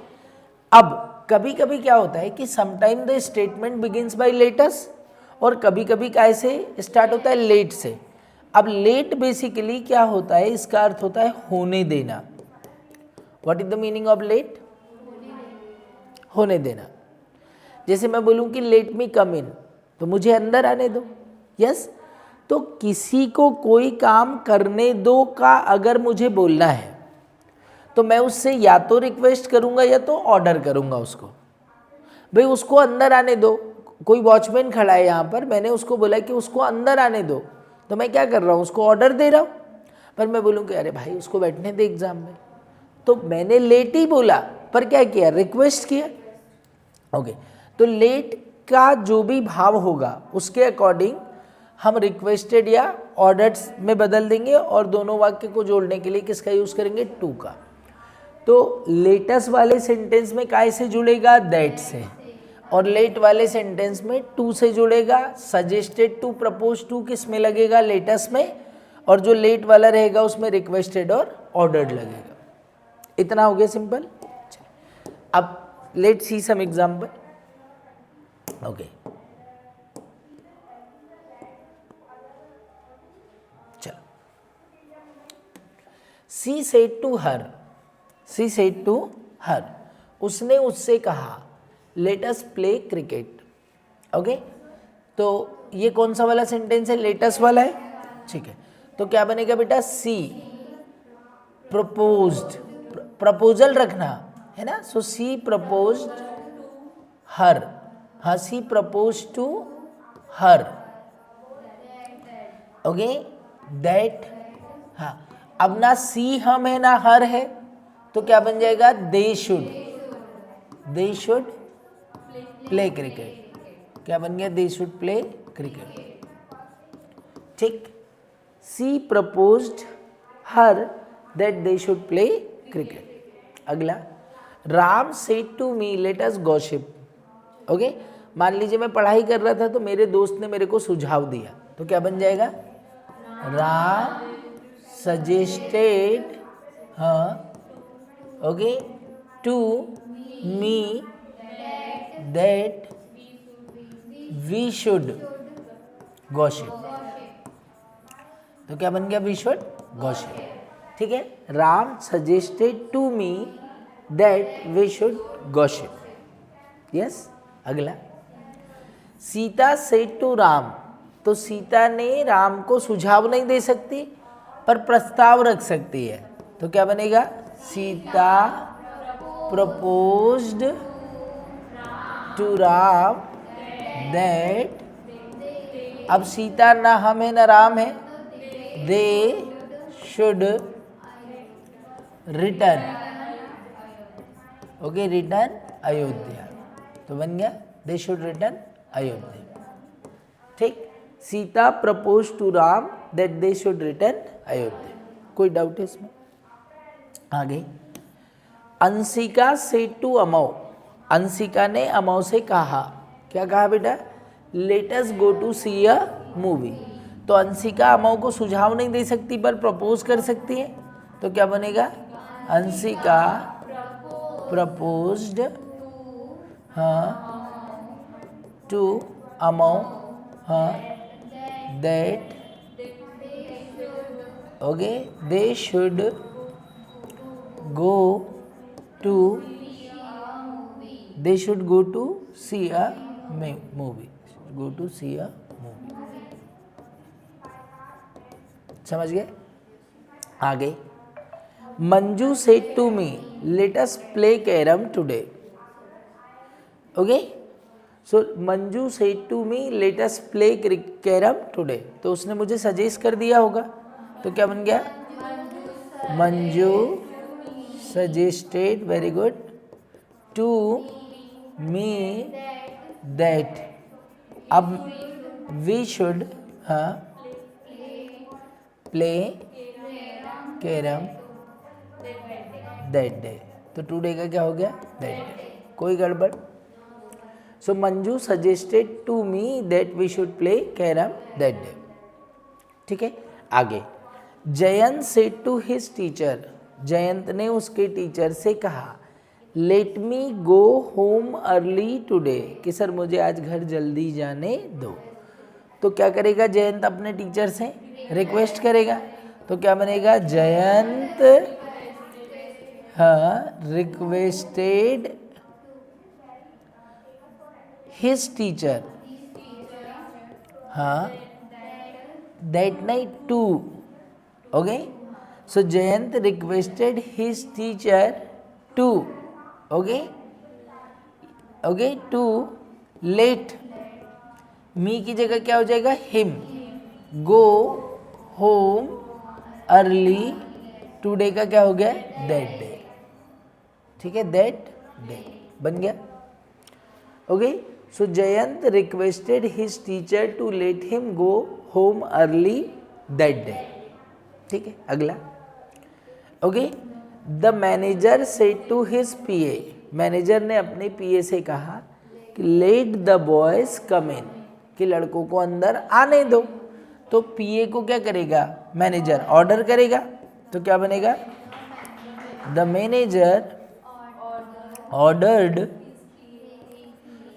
अब कभी कभी क्या होता है कि sometime the statement begins by let's, और कभी कभी कैसे स्टार्ट होता है? लेट से। अब लेट बेसिकली क्या होता है? इसका अर्थ होता है होने देना। What is the meaning of let? होने देना। जैसे मैं बोलूं कि लेट मी कम इन, तो मुझे अंदर आने दो। यस, तो किसी को कोई काम करने दो का अगर मुझे बोलना है तो मैं उससे या तो रिक्वेस्ट करूंगा या तो ऑर्डर करूंगा उसको, भाई उसको अंदर आने दो। कोई वॉचमैन खड़ा है यहाँ पर, मैंने उसको बोला कि उसको अंदर आने दो, तो मैं क्या कर रहा हूँ? उसको ऑर्डर दे रहा हूँ। पर मैं बोलूँ कि अरे भाई उसको बैठने दे एग्जाम में, तो मैंने लेट ही बोला, पर क्या किया? रिक्वेस्ट किया। ओके, तो लेट का जो भी भाव होगा उसके अकॉर्डिंग हम रिक्वेस्टेड या ऑर्डर्स में बदल देंगे, और दोनों वाक्य को जोड़ने के लिए किसका यूज करेंगे? टू का। तो लेटस वाले सेंटेंस में काय से जुड़ेगा? दैट से, और लेट वाले सेंटेंस में टू से जुड़ेगा। सजेस्टेड टू, प्रपोज टू किस में लगेगा? लेटस में, और जो लेट वाला रहेगा उसमें रिक्वेस्टेड और ऑर्डर्ड लगेगा। इतना हो गया सिंपल। अब let see some example. Okay, चलो। She said to her, she said to her, उसने उससे कहा let us play cricket. Okay, तो ये कौन सा वाला सेंटेंस है? लेटस वाला है। ठीक है, तो क्या बनेगा बेटा? सी प्रपोज्ड, प्रपोजल रखना है ना, सो सी प्रपोज्ड हर। हाँ, she propose to her. Okay, that. हाँ, अब ना सी हम है ना हर है, तो क्या बन जाएगा? They should, they should play cricket. क्या बन गया? They should play cricket. ठीक, she proposed her that they should play cricket. अगला, Ram said to me let us gossip. Okay, मान लीजिए मैं पढ़ाई कर रहा था तो मेरे दोस्त ने मेरे को सुझाव दिया, तो क्या बन जाएगा? Ram suggested okay to me that we should gossip. तो क्या बन गया? We should gossip. ठीक है, Ram suggested to me that we should gossip. Yes. अगला, सीता सेड टू राम, तो सीता ने राम को सुझाव नहीं दे सकती पर प्रस्ताव रख सकती है, तो क्या बनेगा? Sita proposed to Ram that, अब सीता ना हम है ना राम है, they should return, okay, return Ayodhya. तो बन गया दे शुड रिटर्न अयोध्या। ठीक, Sita propose to Ram that they should return Ayodhya. कोई डाउट है इसमें? आगे, अंशिका सेड टू अमौ, अंशिका ने अमौ से कहा, क्या कहा बेटा? Let us go to see a movie. तो अंशिका अमौ को सुझाव नहीं दे सकती पर प्रपोज कर सकती है, तो क्या बनेगा? अंशिका प्रपोज्ड टू अमौ that okay they should go to see a movie. Go to see a movie. समझ गए? आगे, Manju said to me let us play carrom today. Okay, so Manju said to me let us play carrom today. तो उसने मुझे suggest कर दिया होगा, तो क्या बन गया? Manju suggested, very good, to me that, अब वी शुड, हाँ, प्ले कैरम दैट डे। तो टुडे का क्या हो गया? That day. कोई गड़बड़? So Manju suggested to me that we should play carrom that day. ठीक है, आगे, Jayant said to his teacher, Jayant ने उसके टीचर से कहा, let me go home early today, कि सर मुझे आज घर जल्दी जाने दो। तो क्या करेगा जयंत? अपने टीचर से रिक्वेस्ट करेगा। तो क्या बनेगा? जयंत, हाँ, रिक्वेस्टेड हिज टीचर, हाँ, that night to. Okay, so Jayant requested his teacher to, okay okay, to let me की जगह क्या हो जाएगा? Him, go home early today का क्या हो गया? That day. ठीक है, दैट डे बन गया। Okay, so Jayant requested his teacher to let him go home early that day. ठीक है, अगला, okay, the manager said to his PA, manager ने अपने पीए से कहा कि let the boys come in, कि लड़कों को अंदर आने दो। तो पीए को क्या करेगा? मैनेजर ऑर्डर करेगा। तो क्या बनेगा? The manager ordered,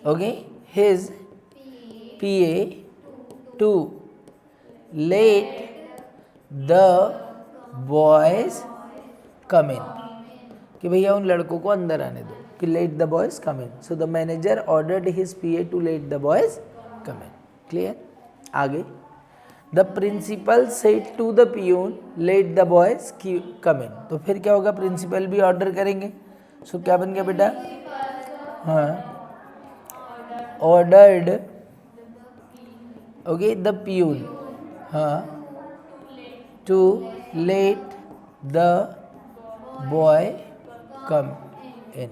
okay, his PA to let the boys come in, कि भैया उन लड़कों को अंदर आने दो, कि let the boys come in. So the manager ordered his PA to let the boys come in. Clear? आगे, the principal said to the peon let the boys come in. तो फिर क्या होगा? प्रिंसिपल भी ऑर्डर करेंगे। सो क्या बन गया बेटा? हाँ, ऑर्डर्ड, ओके, द पियून, हाँ, to let the boy come in.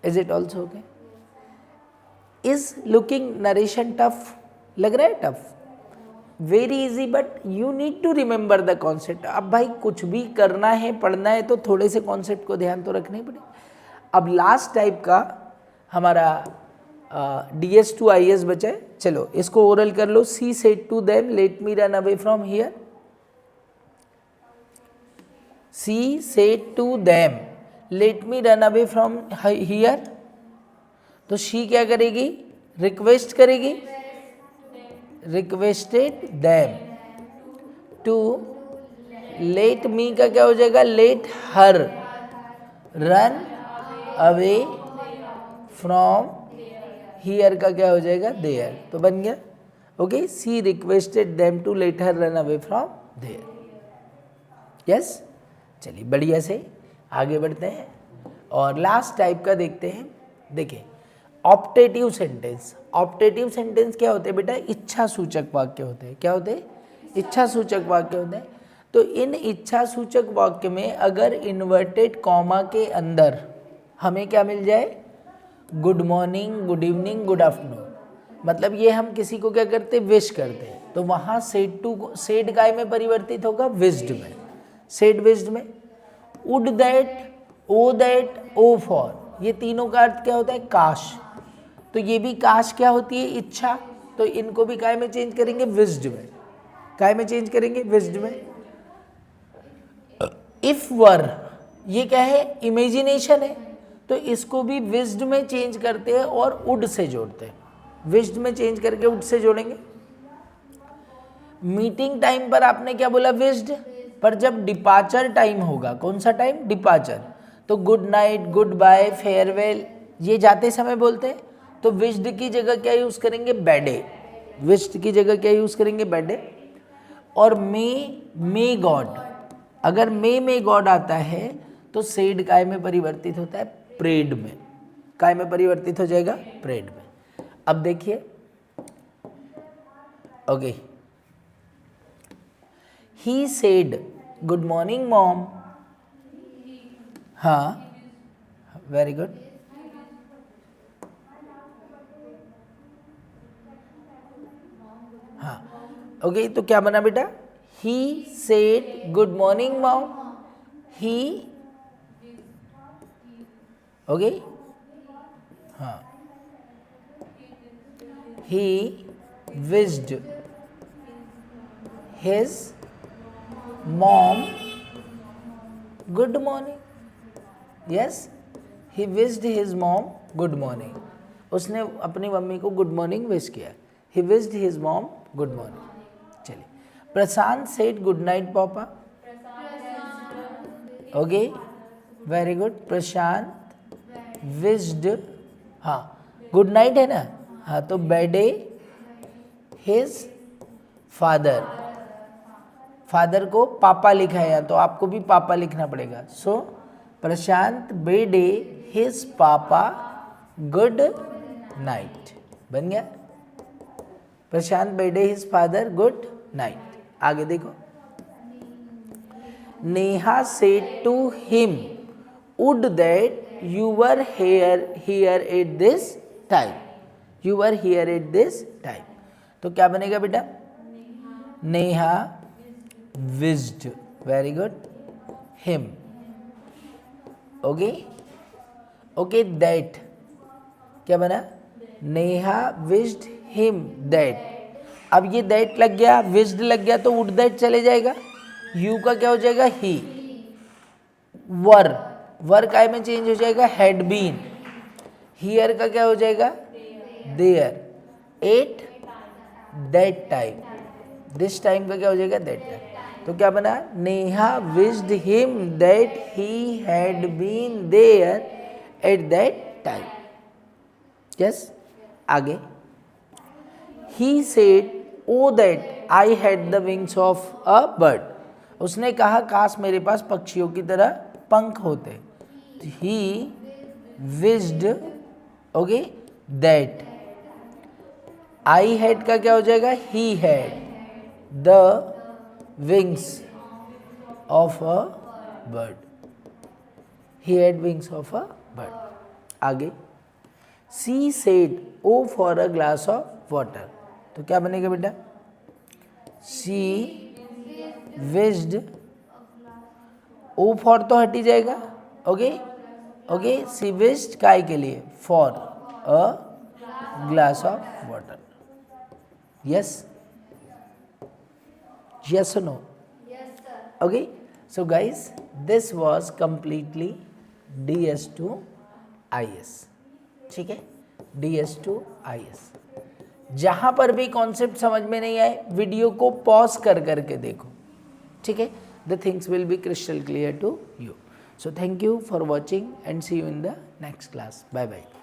Is it also okay? Is looking narration tough? लग रहा है tough? Very easy, but you need to remember the concept. अब भाई कुछ भी करना है, पढ़ना है, तो थोड़े से कॉन्सेप्ट को ध्यान तो रखना ही पड़ेगा। अब लास्ट टाइप का हमारा DS to IS बचा है, चलो इसको ओरल कर लो। She said to them let me run away from here. She said to them let me run away from here. तो शी क्या करेगी? रिक्वेस्ट करेगी, requested them to let me का क्या हो जाएगा? Let her run away from here का क्या हो जाएगा? देयर। तो बन गया, okay, she requested them to let her run away from there. Yes, चलिए बढ़िया से आगे बढ़ते हैं और लास्ट टाइप का देखते हैं। देखिए, ऑप्टेटिव सेंटेंस। ऑप्टेटिव सेंटेंस क्या होते हैं बेटा? इच्छा सूचक वाक्य होते हैं। क्या होते हैं? इच्छा सूचक वाक्य होते हैं। तो इन इच्छा सूचक वाक्य में अगर इन्वर्टेड कॉमा के अंदर हमें क्या मिल जाए? Good morning, good evening, good afternoon, मतलब ये हम किसी को क्या करते? विश करते हैं। तो वहाँ सेड टू, सेड काय में परिवर्तित होगा? विश्ड में। सेड विश्ड में। Would that, O that, O for, ये तीनों का अर्थ क्या होता है? काश। तो ये भी काश क्या होती है? इच्छा। तो इनको भी काय में चेंज करेंगे? विश्ड में। काय में चेंज करेंगे? विश्ड में। इफ वर, ये क्या है? इमेजिनेशन है, तो इसको भी विश्ड में चेंज करते हैं और वुड से जोड़ते हैं। विश्ड में चेंज करके वुड से जोड़ेंगे। मीटिंग टाइम पर आपने क्या बोला? विश्ड। पर जब डिपार्चर टाइम होगा, कौन सा टाइम? डिपार्चर, तो good night, good bye, farewell, ये जाते समय बोलते हैं। तो विश्ड की जगह क्या यूज करेंगे, बैडे। विश्ड की जगह क्या यूज करेंगे, बैडे। और मे गॉड, अगर मे गॉड आता है तो सेड काय में परिवर्तित होता है, प्रेड में। काय में परिवर्तित हो जाएगा, प्रेड में। अब देखिए, okay, he said good morning mom. हाँ, वेरी गुड। हाँ, ओके, तो क्या बना बेटा, he said good morning mom. He, okay, हाँ, he wished his mom good morning. Yes, he wished his mom good morning. उसने अपनी मम्मी को गुड मॉर्निंग विश किया। he wished his mom good morning. चलिए, Prashant said good night papa. Okay, very good. Prashant wished, हाँ, good night है ना, हाँ, तो बेडे हिज फादर। फादर को पापा लिखा है, या तो आपको भी पापा लिखना पड़ेगा। So Prashant bade his papa good night, बन गया। Prashant bade his father good night. आगे देखो, Neha said to him would that you were here at this time. You were here at this time, तो क्या बनेगा बेटा, Neha wished, very good, him. Okay, okay, that क्या बना, नेहा विज्ड हिम दैट। अब ये दैट लग गया, विज्ड लग गया, तो वुड दैट चले जाएगा। यू का क्या हो जाएगा, ही। वर काय में चेंज हो जाएगा, हैड बीन। हियर का क्या हो जाएगा, there. At that time, this time का क्या हो जाएगा, दैट टाइम। तो क्या बना, Neha wished him that he had been there at that time. Yes, आगे, he said O that I had the wings of a bird. उसने कहा काश मेरे पास पक्षियों की तरह पंख होते। He wished, okay, that I had का क्या हो जाएगा, he had the wings of a bird. He had wings of a bird. आगे, she said O for a glass of water. तो क्या बनेगा बेटा, सी विज्ड, ओ फॉर तो हट ही जाएगा। ओके, ओके, सी विज्ड काय के लिए, for a glass of water. Yes, yes or no? Yes sir. Okay, so guys, this was completely DS2 IS। ठीक है, DS2 IS। जहां पर भी कॉन्सेप्ट समझ में नहीं आए, वीडियो को पॉज कर करके देखो, ठीक है। The things will be crystal clear to you. So thank you for watching and see you in the next class. Bye bye.